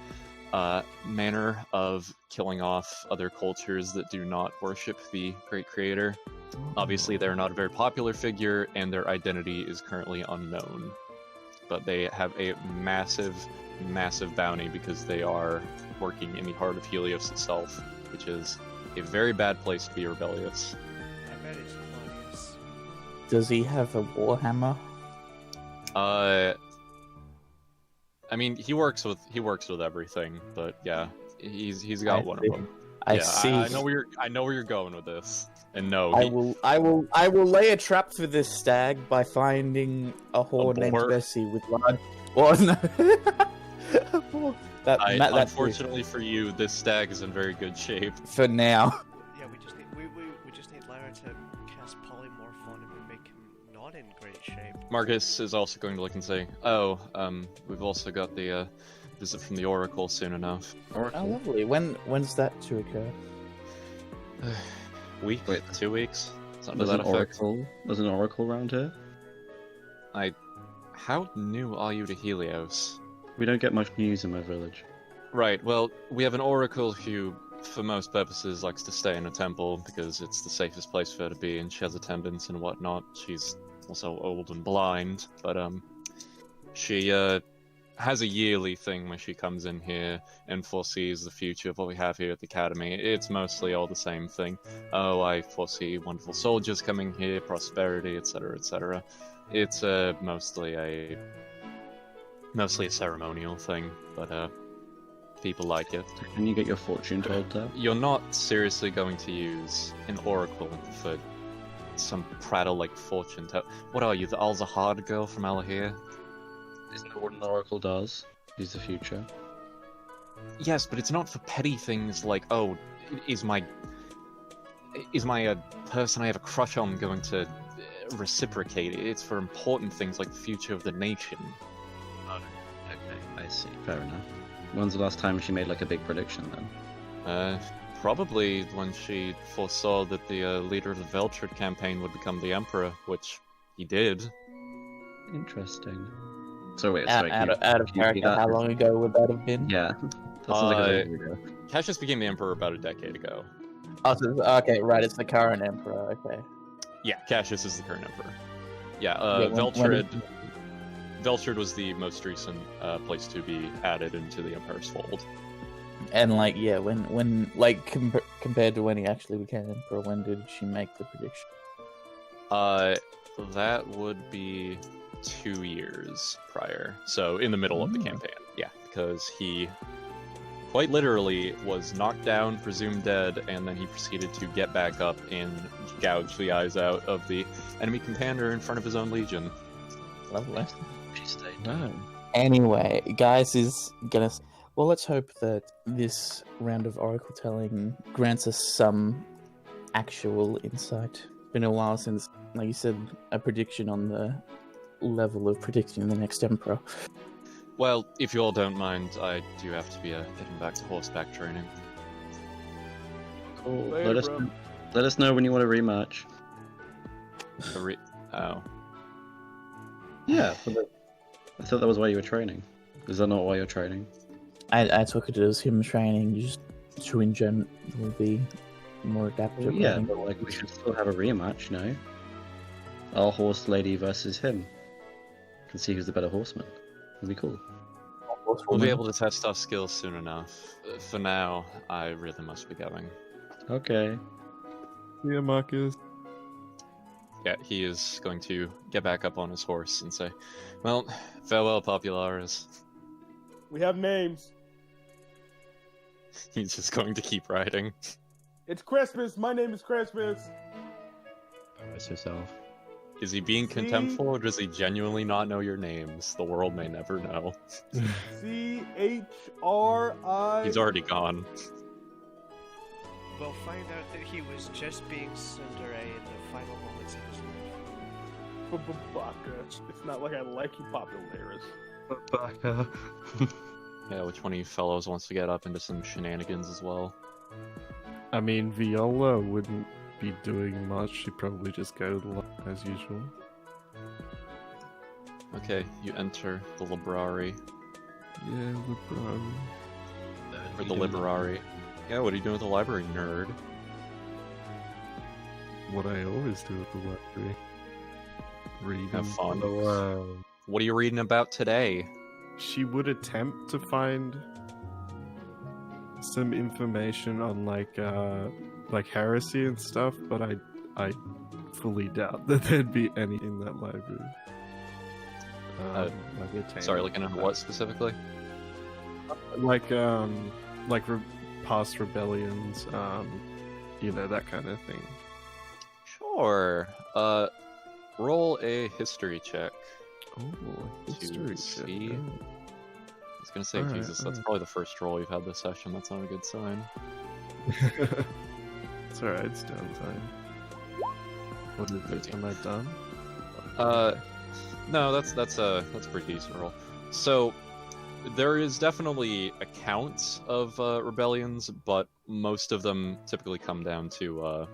manner of killing off other cultures that do not worship the Great Creator. Obviously, they're not a very popular figure, and their identity is currently unknown. but they have a massive, massive bounty because they are working in the heart of Helios itself, which is a very bad place to be rebellious. I bet it's glorious. Does he have a warhammer? I mean, he works with everything, but yeah, he's got I one see. of them. I Yeah, see. I know where you're going with this. And no, I will lay a trap for this stag by finding a whore named boar? Bessie with large. Well, no. Unfortunately for you, this stag is in very good shape. For now. Yeah, we just need Lara to cast polymorph on him and make him not in great shape. Marcus is also going to look and say, "Oh, we've also got the visit from the Oracle soon enough." Oh, lovely. When's that to occur? Week? Wait. 2 weeks? Something to There's that an effect. oracle. There's an oracle around here. How new are you to Helios? We don't get much news in my village. Right, well, we have an oracle who, for most purposes, likes to stay in a temple because it's the safest place for her to be, and she has attendants and whatnot. She's also old and blind, but she has a yearly thing where she comes in here and foresees the future of what we have here at the academy. It's mostly all the same thing. Oh, I foresee wonderful soldiers coming here, prosperity, etc., etc. It's mostly a ceremonial thing, but people like it. Can you get your fortune told there? You're not seriously going to use an oracle for some prattle like fortune tell. What are you, the Al-Zahad girl from Alahir? Isn't that what an oracle does? Use the future. Yes, but it's not for petty things like, oh, is my person I have a crush on going to reciprocate? It's for important things like the future of the nation. Oh, okay, I see. Fair enough. When's the last time she made like a big prediction then? Probably when she foresaw that the leader of the Veltrid campaign would become the Emperor, which he did. Interesting. So wait, Out, sorry. out, can of, out of can you repeat character, that? how long ago would that have been? Yeah. That sounds like a long ago. Cassius became the Emperor about a decade ago. Oh, so, okay, right, it's the current emperor, okay. Yeah, Cassius is the current Emperor. Yeah, Yeah, Veltrid was the most recent place to be added into the Empire's fold. And like, yeah, when like compared to when he actually became emperor, when did she make the prediction? That would be 2 years prior. So in the middle of the campaign. Yeah, because he quite literally was knocked down, presumed dead, and then he proceeded to get back up and gouge the eyes out of the enemy commander in front of his own legion. Lovely. She stayed No. down. Anyway, guys is gonna. Well, let's hope that this round of oracle telling grants us some actual insight. Been a while since, like you said, a prediction on the level of predicting the next emperor. Well, if you all don't mind, I do have to be getting back to horseback training. Cool. Later, bro. Let us know when you want to rematch. Oh. Yeah. I thought that was why you were training. Is that not why you're training? I took it as him training just to in general be more adaptive. Well, I yeah, think. but like we should still have a rematch, you know? Our horse lady versus him. Can see who's the better horseman. It'd be cool. We'll be able to test our skills soon enough. For now, I really must be going. Okay. Yeah, Marcus. Yeah, he is going to get back up on his horse and say, well, farewell, Popularis. We have names. He's just going to keep riding. It's Christmas. My name is Christmas. Press yourself. Is he being contemptful, or does he genuinely not know your names? The world may never know. C-H-R-I... He's already gone. We'll find out that he was just being tsundere in the final moments of his life. Baka. It's not like I like you, Popularis. Baka. Yeah, which one of you fellows wants to get up into some shenanigans as well? I mean, Viola wouldn't be doing much. She'd probably just go as usual. Okay, you enter the library. Yeah, LeBron. Or the library. Yeah, what are you doing with the library, nerd? What I always do at the library. Reading. Have fun. Wow. what are you reading about today? She would attempt to find some information on like heresy and stuff, but I fully doubt that there'd be any in that library. Sorry, looking at what specifically? Like past rebellions, that kind of thing. Sure. Roll a history check. Oh, To history see. check. I was gonna say, Alright, Jesus, that's alright. probably the first roll you've had this session. That's not a good sign. It's alright, it's downtime. What is it? 13. Am I done? No, that's a pretty decent roll. So there is definitely accounts of rebellions, but most of them typically come down to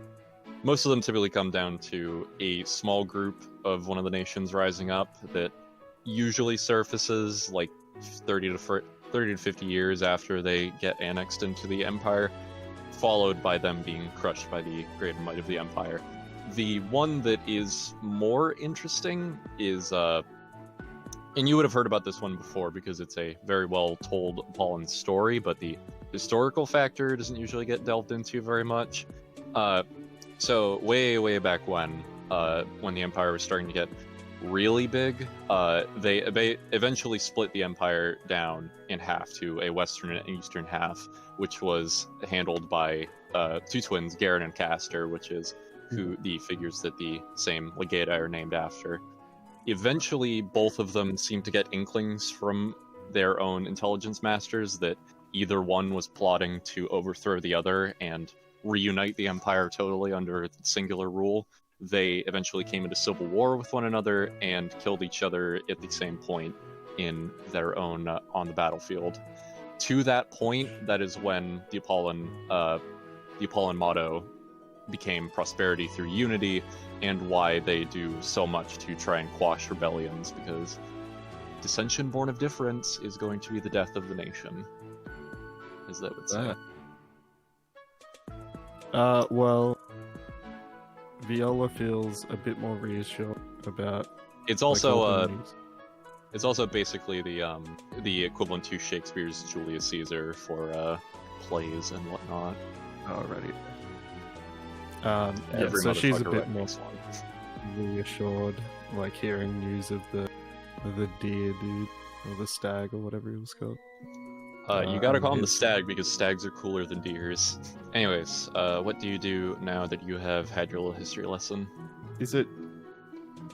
a small group of one of the nations rising up that usually surfaces like 30 to 50 years after they get annexed into the empire, followed by them being crushed by the great might of the empire. The one that is more interesting is, and you would have heard about this one before because it's a very well told Apollon story, but the historical factor doesn't usually get delved into very much. So way back when the empire was starting to get really big, they eventually split the empire down in half to a western and eastern half, which was handled by two twins, Garen and Castor, which is who the figures that the same Legata are named after. Eventually, both of them seem to get inklings from their own intelligence masters that either one was plotting to overthrow the other and reunite the empire totally under singular rule. They eventually came into civil war with one another and killed each other at the same point in their own on the battlefield. To that point, that is when the Apollon motto became prosperity through unity, and why they do so much to try and quash rebellions, because dissension born of difference is going to be the death of the nation, as they would say. Well, Viola feels a bit more reassured about. It's all also the news. it's also basically the equivalent to Shakespeare's Julius Caesar for plays and whatnot. Alrighty. Every so she's a motherfucker bit read more this one. reassured, like hearing news of the deer dude or the stag or whatever he was called. You gotta call him the his- stag because stags are cooler than deers. Anyways, what do you do now that you have had your little history lesson? Is it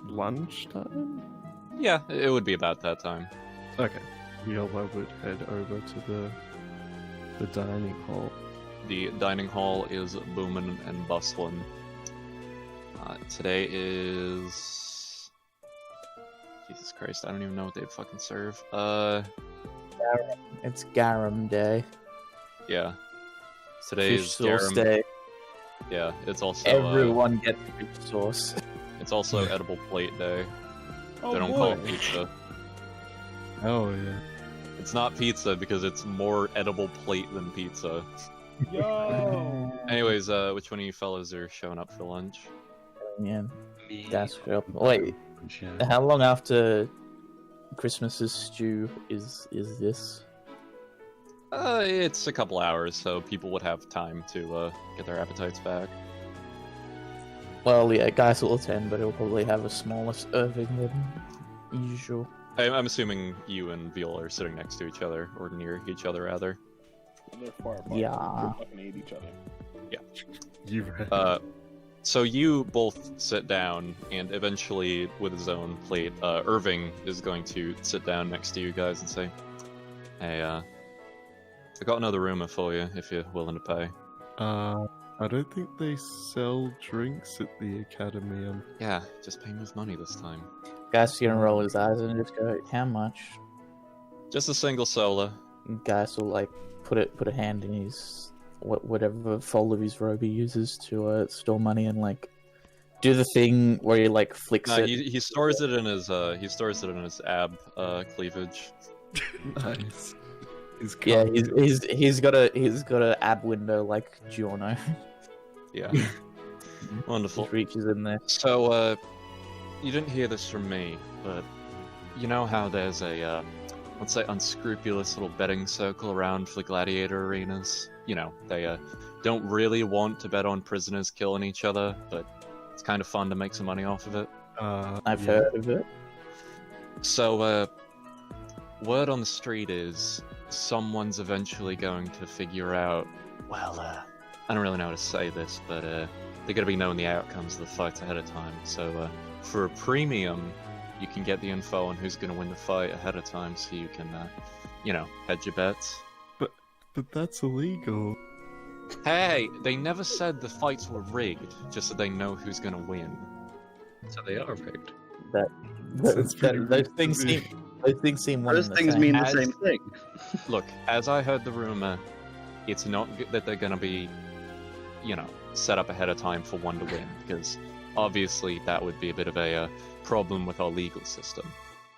lunchtime? Yeah, it would be about that time. Okay. Viola would head over to the dining hall. The dining hall is booming and bustling. Today is... Jesus Christ, I don't even know what they'd fucking serve. It's Garum Day. Yeah. Today Fish is sauce garum. day. Yeah, it's also Everyone gets fish sauce. it's also edible plate day. Oh, They don't boy. call it pizza. Oh yeah. It's not pizza because it's more edible plate than pizza. Yo. Anyways, which one of you fellas are showing up for lunch? Yeah, Me. that's real. Wait, Yeah. how long after Christmas's stew is this? It's a couple hours, so people would have time to get their appetites back. Well, yeah, Geis will attend, but he'll probably have a smaller serving than usual. I'm assuming you and Viola are sitting next to each other, or near each other, rather. They're far apart. Yeah. They fucking hate each other. You read. So you both sit down, and eventually, with his own plate, Irving is going to sit down next to you guys and say, "Hey, I got another room for you if you're willing to pay." I don't think they sell drinks at the academy. Yeah, just pay me with money this time. Geis is gonna roll his eyes and just go, "How much?" Just a single sola. Geis will like put a hand in his whatever fold of his robe he uses to store money and like do the thing where he like flicks No, it. he stores it in his ab cleavage. Nice. Yeah, he's got a ab window like Giorno. Yeah. Wonderful. Just reaches in there. So, you didn't hear this from me, but you know how there's a, let's say, unscrupulous little betting circle around the gladiator arenas? You know, they don't really want to bet on prisoners killing each other, but it's kind of fun to make some money off of it. I've yeah. heard of it. So, word on the street is someone's eventually going to figure out, well, I don't really know how to say this, but they're going to be knowing the outcomes of the fights ahead of time. So, for a premium, you can get the info on who's going to win the fight ahead of time, so you can, you know, hedge your bets. But that's illegal. Hey, they never said the fights were rigged, just so they know who's going to win. So they are rigged. Sounds pretty Those rigged things to me. seem. Those things seem one Those and the things same. mean the As- same thing. Look, as I heard the rumor, it's not that they're going to be, you know, set up ahead of time for one to win, because obviously that would be a bit of a problem with our legal system.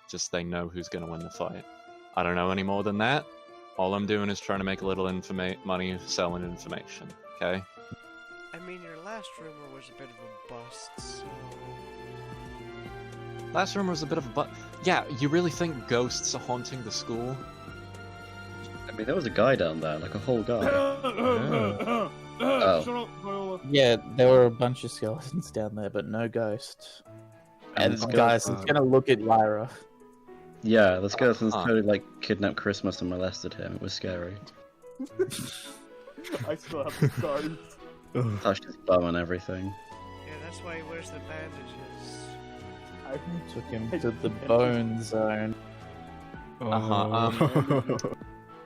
Just they know who's going to win the fight. I don't know any more than that. All I'm doing is trying to make a little money selling information, okay? I mean, your last rumor was a bit of a bust, so... Last rumor was a bit of a Yeah, you really think ghosts are haunting the school? I mean, there was a guy down there, like a whole guy. Shut up, Viola. Yeah, there were a bunch of skeletons down there, but no ghosts. And the guys, skeleton- he's gonna look at Lyra. Yeah, the skeletons Huh. totally like kidnapped Christmas and molested him. It was scary. I still have the scars. Ugh. Touched his bum and everything. Yeah, that's why he wears the bandages. I Took him to the bone zone. Uh-huh,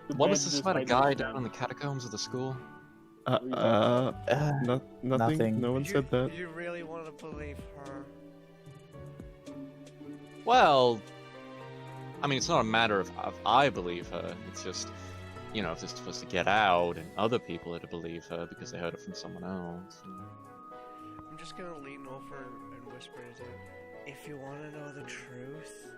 The What was this bandages about a might guy make down in them- the catacombs of the school? Uh, Nothing. Nothing. No one said that. You really want to believe her? Well, I mean, it's not a matter of I believe her. It's just, you know, if this is supposed to get out and other people are to believe her because they heard it from someone else. I'm just gonna lean over and whisper to him. If you want to know the truth,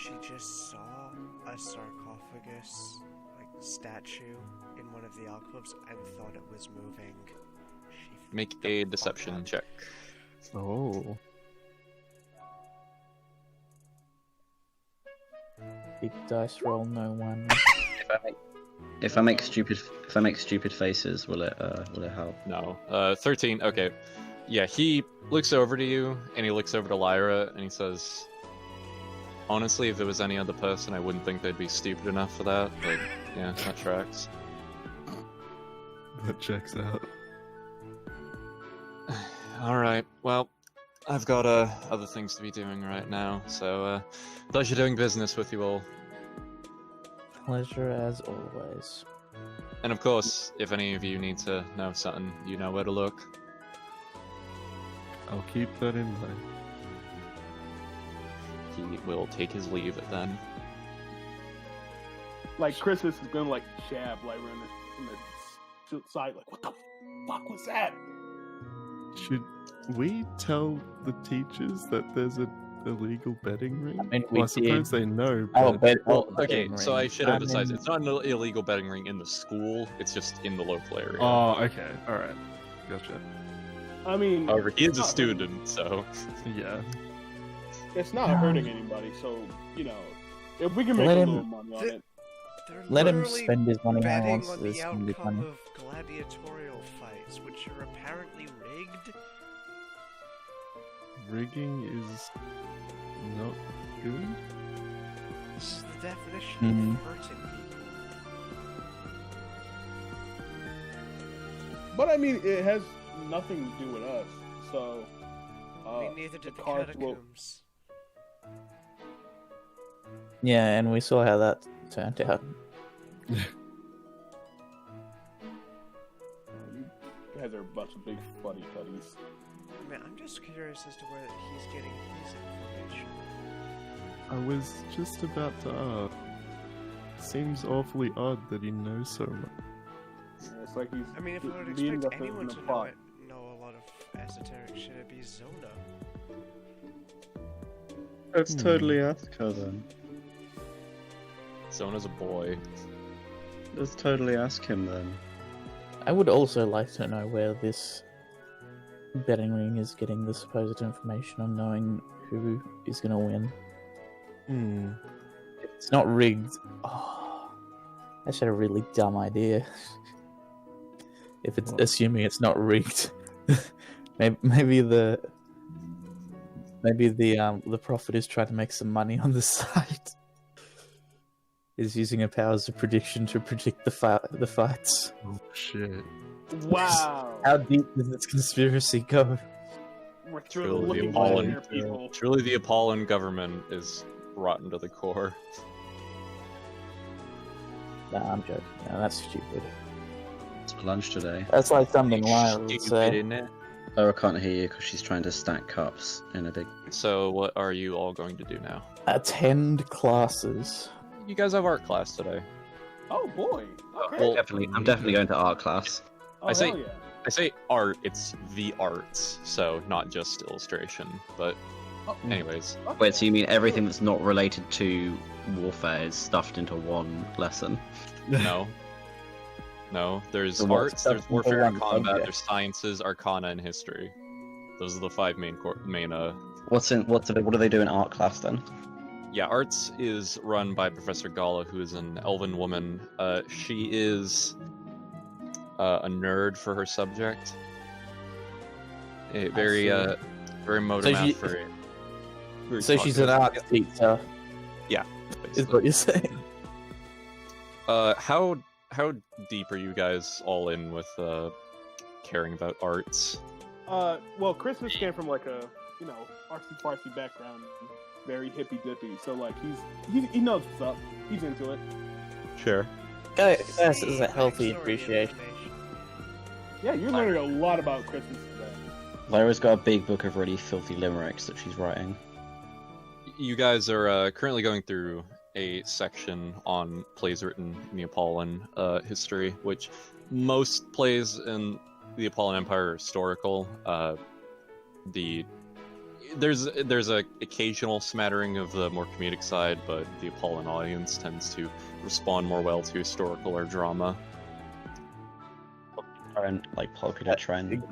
she just saw a sarcophagus, like, statue in one of the alcoves and thought it was moving. She Make freaked a the fuck deception out. check. Oh. big dice roll, no one. If I make stupid faces, will it help? No. 13. Okay. Yeah, he looks over to you and he looks over to Lyra and he says, honestly, if it was any other person, I wouldn't think they'd be stupid enough for that, but yeah, that tracks. That checks out. Alright, well, I've got other things to be doing right now, so pleasure doing business with you all. Pleasure as always. And of course, if any of you need to know something, you know where to look. I'll keep that in mind. He will take his leave then. Like Christmas is gonna like jab Lyra in the side, like, what the fuck was that? Should we tell the teachers that there's an illegal betting ring? I mean, Well, I suppose they know, Oh, but Well, okay, betting so I ring. should emphasize, mean, it's not an illegal betting ring in the school, it's just in the local area. oh, okay, all right, gotcha. I mean, However, he is a it's not student, so... Yeah, It's not hurting anybody, so you know, if we can make Let a him- little money on it. Let They're him literally spend his money how he betting wants on to. the It's gonna be outcome funny. of gladiatorial fights, which are apparently rigged. rigging is not good. This is the definition Mhm. of hurting people. But I mean, it has nothing to do with us, so. I mean, neither did the cards will- catacombs. Yeah, and we saw how that turned out. You guys are a bunch of big fuddy puddies. I mean, I'm just curious as to where he's getting his information. I was just about to ask. Seems awfully odd that he knows so much. It's like he's. I mean, if I would leading expect us in anyone the to plot. know a lot of esoteric shit, it'd be Zona. Let's totally ask her then. Zona's a boy. Let's totally ask him then. I would also like to know where this betting ring is getting the supposed information on knowing who is going to win. If it's not rigged. Oh, I should have a really dumb idea. If it's What? assuming it's not rigged, maybe the prophet is trying to make some money on the side. Is using her powers of prediction to predict the fights. Oh shit. Wow. How deep does this conspiracy go? We're through Truly the looking glass Apollon, here, people. truly the Apollon government is rotten to the core. Nah, I'm joking. No, that's stupid. It's for lunch today. That's like something Lyra would Stupid, say. isn't it? Oh, I can't hear you because she's trying to stack cups in a big. So what are you all going to do now? Attend classes. You guys have art class today. Oh boy. Okay. Well, I'm definitely going to art class. oh, I say- hell yeah. I say art, it's the arts, so not just illustration. But Oh, anyways, okay. Wait, so you mean everything that's not related to warfare is stuffed into one lesson? no. No, there's So what's arts, stuff there's into warfare and one combat, subject? there's sciences, arcana, and history. Those are the five main What do they do in art class then? Yeah, arts is run by Professor Gala, who is an elven woman. She is a nerd for her subject. Very see. very motor So she- math for it. Very So she's an talkative. art teacher, is basically. what you're saying. How deep are you guys all in with caring about arts? Well, Christmas came from like a, artsy fartsy background, very hippy dippy. So like he knows what's up. He's into it. Sure. This is See, a healthy backstory appreciation. information. Yeah, you're learning a lot about Christmas today. Lyra's got a big book of really filthy limericks that she's writing. You guys are currently going through a section on plays written in the Apollon history, which most plays in the Apollon Empire are historical. There's a occasional smattering of the more comedic side, but the Apollon audience tends to respond more well to historical or drama. Current popular trend.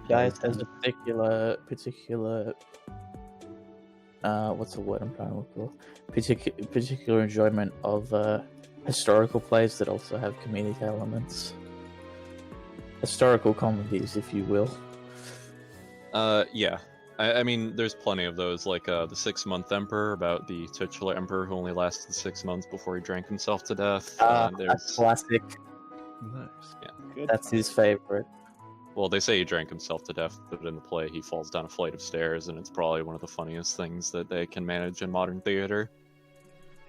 Guys, there's a particular what's the word I'm trying to look for? Particular enjoyment of historical plays that also have comedic elements. Historical comedies, if you will. Yeah. I mean, there's plenty of those, like the 6-month Emperor, about the titular emperor who only lasted 6 months before he drank himself to death. A There's classic. Nice. Good. That's his favorite. Well, they say he drank himself to death, but in the play he falls down a flight of stairs, and it's probably one of the funniest things that they can manage in modern theater.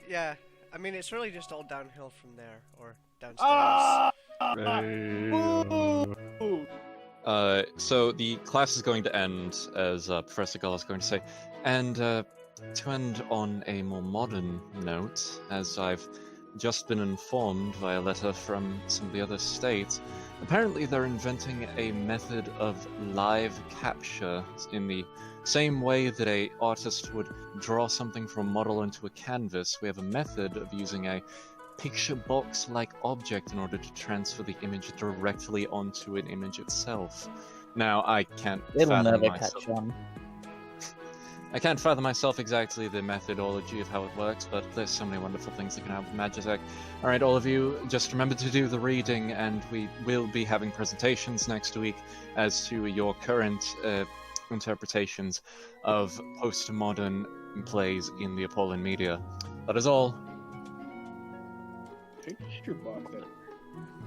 Yeah, I mean, it's really just all downhill from there, or downstairs. Ah! Hey, Ooh. So the class is going to end, as Professor Gull is going to say, and to end on a more modern note, as I've just been informed via letter from some of the other states, apparently they're inventing a method of live capture in the same way that a artist would draw something from a model onto a canvas. We have a method of using a picture box-like object in order to transfer the image directly onto an image itself. Now, I can't It'll fathom never myself. catch on. I can't fathom myself exactly the methodology of how it works, but there's so many wonderful things that can happen with Magitech. Alright, all of you, just remember to do the reading, and we will be having presentations next week as to your current interpretations of postmodern plays in the Apollon media. That is all. Picture box.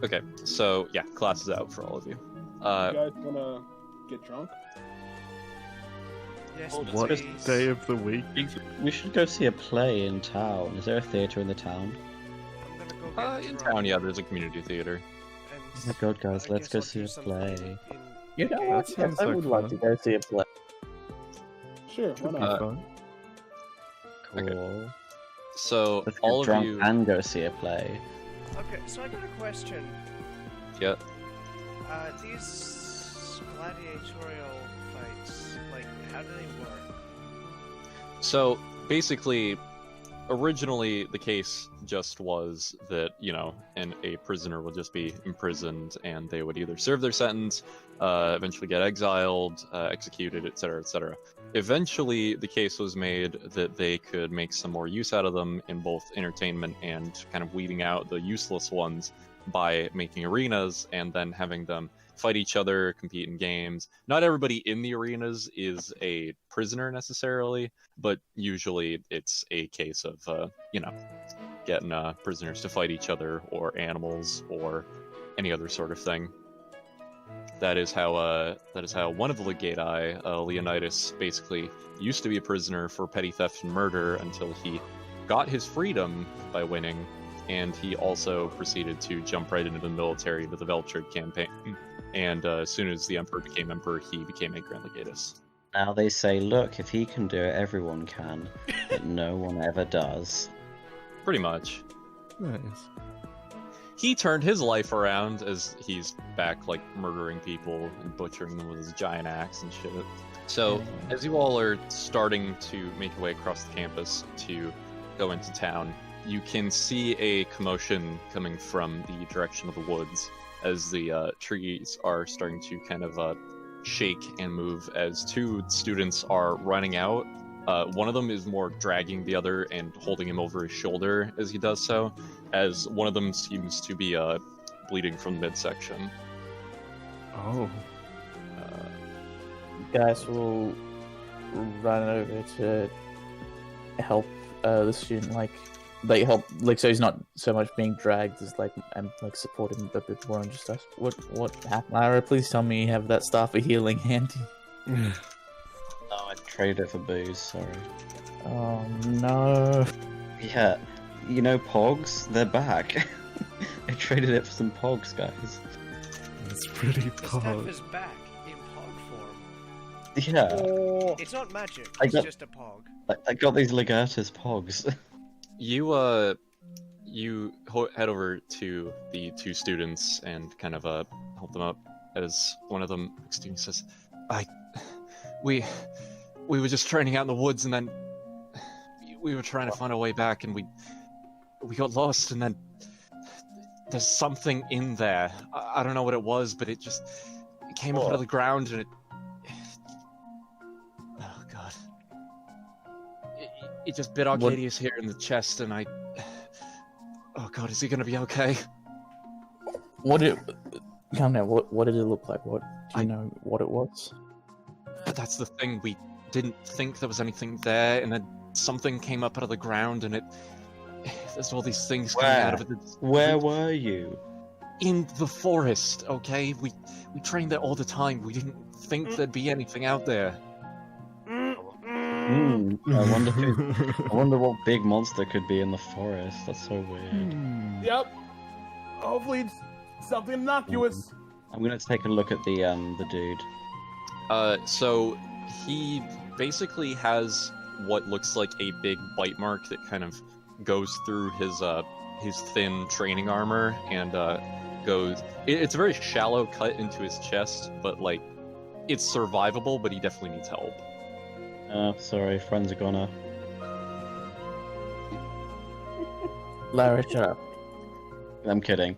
Okay, so yeah, class is out for all of you. You guys wanna get drunk? Yes, what please. day of the week? We should go see a play in town. Is there a theatre in the town? I'm gonna go get In drunk, town, yeah, there's a community theater. and Oh my god, guys, I let's guess go I'll see do a something play. You know That what? sounds I like would like fun. to go see a play. Sure, why Could be not? fun. Okay. Cool. So, Let's all get of drunk you... and go see a play. Okay, so I got a question. Yeah. These gladiatorial fights, how do they work? So basically, originally the case just was that, a prisoner would just be imprisoned and they would either serve their sentence, eventually get exiled, executed, etc., etc. eventually the case was made that they could make some more use out of them in both entertainment and kind of weeding out the useless ones by making arenas and then having them fight each other, compete in games. Not everybody in the arenas is a prisoner necessarily, but usually it's a case of, getting prisoners to fight each other or animals or any other sort of thing. That is how one of the legati, Leonidas, basically used to be a prisoner for petty theft and murder until he got his freedom by winning, and he also proceeded to jump right into the military with the Veltrid campaign. And as soon as the emperor became emperor, he became a grand legatus. Now they say, look, if he can do it, everyone can, but no one ever does. Pretty much. Nice. He turned his life around as he's back, like, murdering people and butchering them with his giant axe and shit. So, as you all are starting to make your way across the campus to go into town, you can see a commotion coming from the direction of the woods as the trees are starting to kind of shake and move as two students are running out. One of them is more dragging the other and holding him over his shoulder as he does so, as one of them seems to be bleeding from the midsection. Oh. Guys will run over to help the student, like help, like, so he's not so much being dragged as and support him a bit more and just ask, what happened? Lara, please tell me you have that staff of healing handy. No, I traded it for booze, sorry. Oh no. Yeah, you know Pogs? They're back. I traded it for some Pogs, guys. That's pretty The staff pog. is back in pog form. Yeah, It's not magic, I it's got- just a pog. I got these Legatus Pogs. You head over to the two students and kind of help them up as one of them students says, we were just training out in the woods and then we were trying to find our way back and we got lost and then there's something in there. I don't know what it was, but it came up out of the ground and oh god. It just bit Arcadius here in the chest and oh god, is he gonna be okay? Calm down, what did it look like? Do you know what it was? That's the thing, we didn't think there was anything there, and then something came up out of the ground, and there's all these things coming out of it. Where were you? In the forest, okay? We trained there all the time. We didn't think there'd be anything out there. I wonder what big monster could be in the forest. That's so weird. Yep. Hopefully it's something innocuous. I'm gonna take a look at the dude. So he basically has what looks like a big bite mark that kind of goes through his thin training armor and goes. It's a very shallow cut into his chest, but like it's survivable. But he definitely needs help. Sorry, friends are gonna. Lara, shut up. I'm kidding.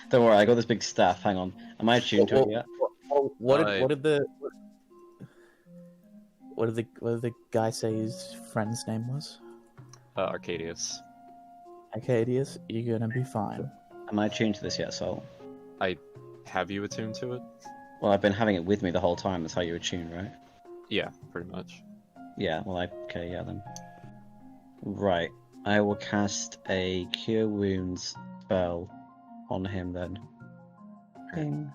Don't worry, I got this big staff. Hang on. Am I attuned to it yet? What did the guy say his friend's name was? Arcadius. Arcadius, you're gonna be fine. Am I attuned to this yet, Sol? Have you attuned to it? Well, I've been having it with me the whole time. That's how you attune, right? Yeah, pretty much. Yeah. Well, okay. Yeah, then. Right. I will cast a Cure Wounds spell on him then. Ding.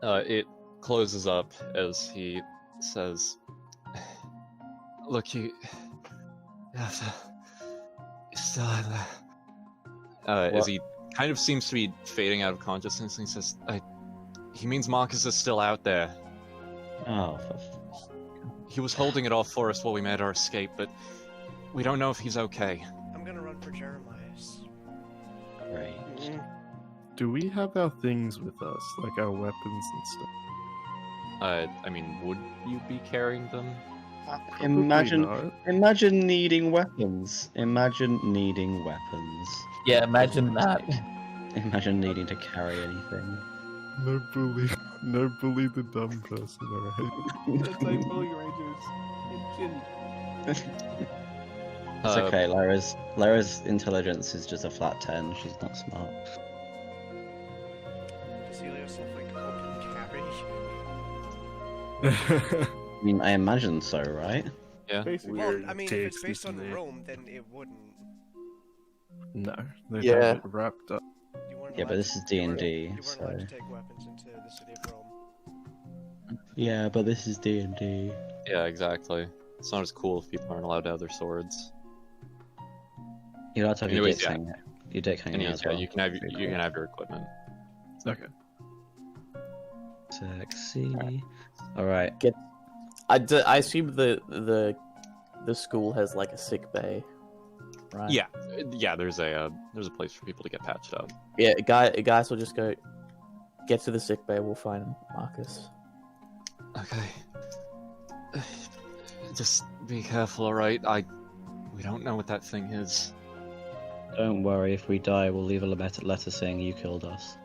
It closes up as he says, "Look, you have to still have that." As he kind of seems to be fading out of consciousness, and he says, "He means Marcus is still out there. Oh, He was holding it off for us while we made our escape, but we don't know if he's okay." I'm gonna run for Jeremiah's. great. Do we have our things with us, like our weapons and stuff? I mean, would you be carrying them? Imagine, not. imagine needing weapons. Imagine needing weapons. Yeah, imagine that. Imagine needing to carry anything. No bully the dumb person, alright? It's like bully rangers. It's It's okay, Lara's intelligence is just a flat 10. She's not smart. Does Elio stuff like open carry? I mean, I imagine so, right? Yeah. basically. Well, Weird I mean, if it's takes, based on isn't it? Rome, then it wouldn't. No, they Yeah. have it wrapped up. You weren't Yeah, but allowed this to- is you weren't- D&D, You weren't allowed to so... take weapons into the city of Rome. Yeah, but this is D&D. Yeah, exactly. It's not as cool if people aren't allowed to have their swords. You're allowed to have Anyways, your yeah. dick hanging out Anyways, as yeah, well. you can have Pretty you cool. can have your equipment. Okay. Sexy. Alright. I assume the school has like a sick bay, right? Yeah. There's a place for people to get patched up. Yeah, guys will just go get to the sick bay. We'll find Marcus. Okay. Just be careful, alright? We don't know what that thing is. Don't worry, if we die, we'll leave a letter saying you killed us.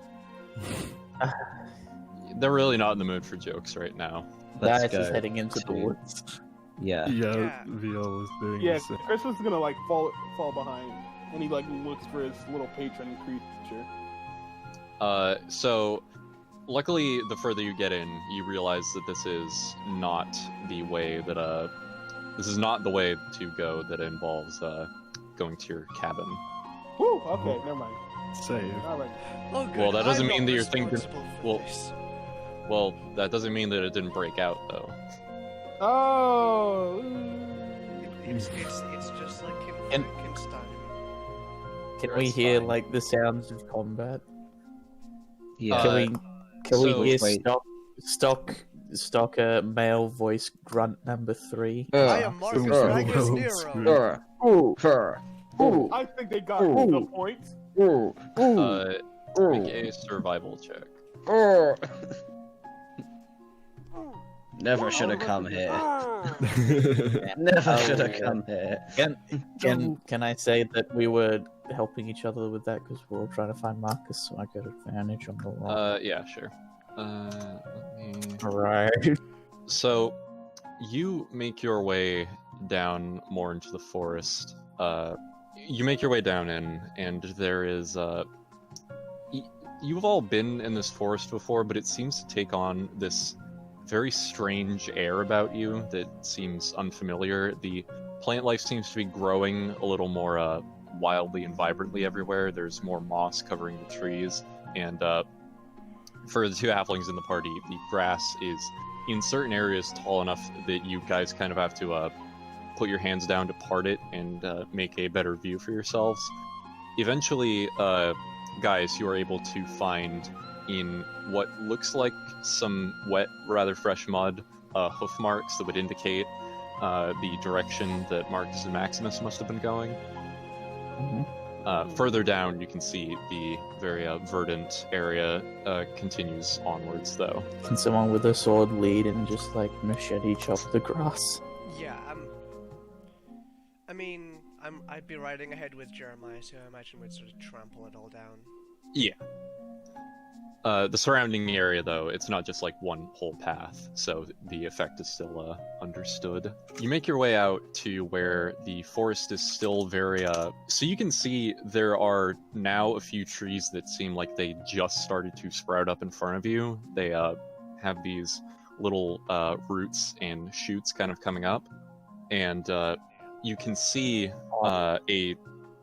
They're really not in the mood for jokes right now. Let's Guys go. is heading into the to- woods. Yeah. Yeah, Viola's doing Yeah, the same. Christmas is gonna like fall behind, and he like looks for his little patron creature. So luckily, the further you get in, you realize that this is not the way that this is not the way to go that involves going to your cabin. Woo! Okay, never mind. Save. All right. Oh, good. Well, that doesn't I'm mean not that you're thinking- responsible for well- this. Well, that doesn't mean that it didn't break out, though. Oh. It's just like And- Frankenstein. Can That's we hear fine. like the sounds of combat? Yeah. Can so- we hear Wait. stock male voice grunt number 3? I am Marcus Super Magnus well Nero. screwed. I think they got the point. Make a survival check. Never should have come here. Ah. Never should have yeah. come here. Can I say that we were helping each other with that because we're all trying to find Marcus, so I got advantage on the roll. Yeah, sure. Let me... Alright. So, you make your way down more into the forest. You make your way down in, and there is, you've all been in this forest before, but it seems to take on this very strange air about you that seems unfamiliar. The plant life seems to be growing a little more, wildly and vibrantly everywhere. There's more moss covering the trees, and, for the two halflings in the party, the grass is in certain areas tall enough that you guys kind of have to put your hands down to part it and make a better view for yourselves. Eventually, guys, you are able to find in what looks like some wet, rather fresh mud, hoof marks that would indicate the direction that Marcus and Maximus must have been going. Further down, you can see the very verdant area continues onwards, though. Can someone with a sword lead and just like machete chop the grass? Yeah, I mean, I'd be riding ahead with Jeremiah, so I imagine we'd sort of trample it all down. Yeah. The surrounding area, though, it's not just like one whole path, so the effect is still understood. You make your way out to where the forest is still very, so you can see there are now a few trees that seem like they just started to sprout up in front of you. They have these little roots and shoots kind of coming up, and you can see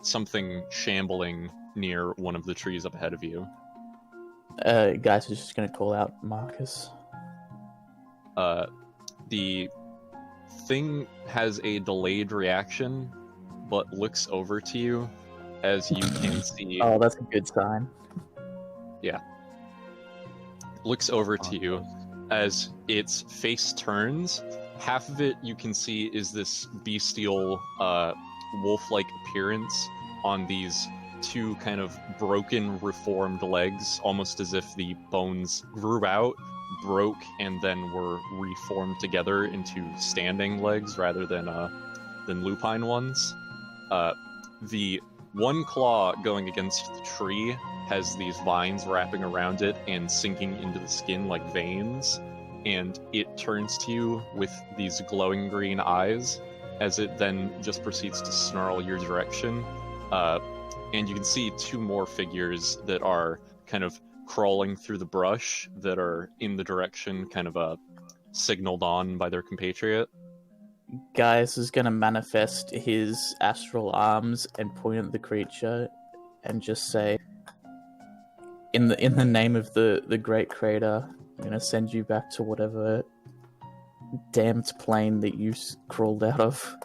something shambling near one of the trees up ahead of you. Guys are just gonna call out Marcus. The thing has a delayed reaction, but looks over to you as you can see. Oh, that's a good sign. Looks over to you as its face turns. Half of it you can see is this bestial, wolf-like appearance on these two kind of broken, reformed legs, almost as if the bones grew out, broke, and then were reformed together into standing legs rather than lupine ones. The one claw going against the tree has these vines wrapping around it and sinking into the skin like veins, and it turns to you with these glowing green eyes as it then just proceeds to snarl your direction. And you can see two more figures that are kind of crawling through the brush that are in the direction kind of signaled on by their compatriot. Gaius is going to manifest his astral arms and point at the creature and just say, in the name of the Great Creator, I'm going to send you back to whatever damned plane that you crawled out of.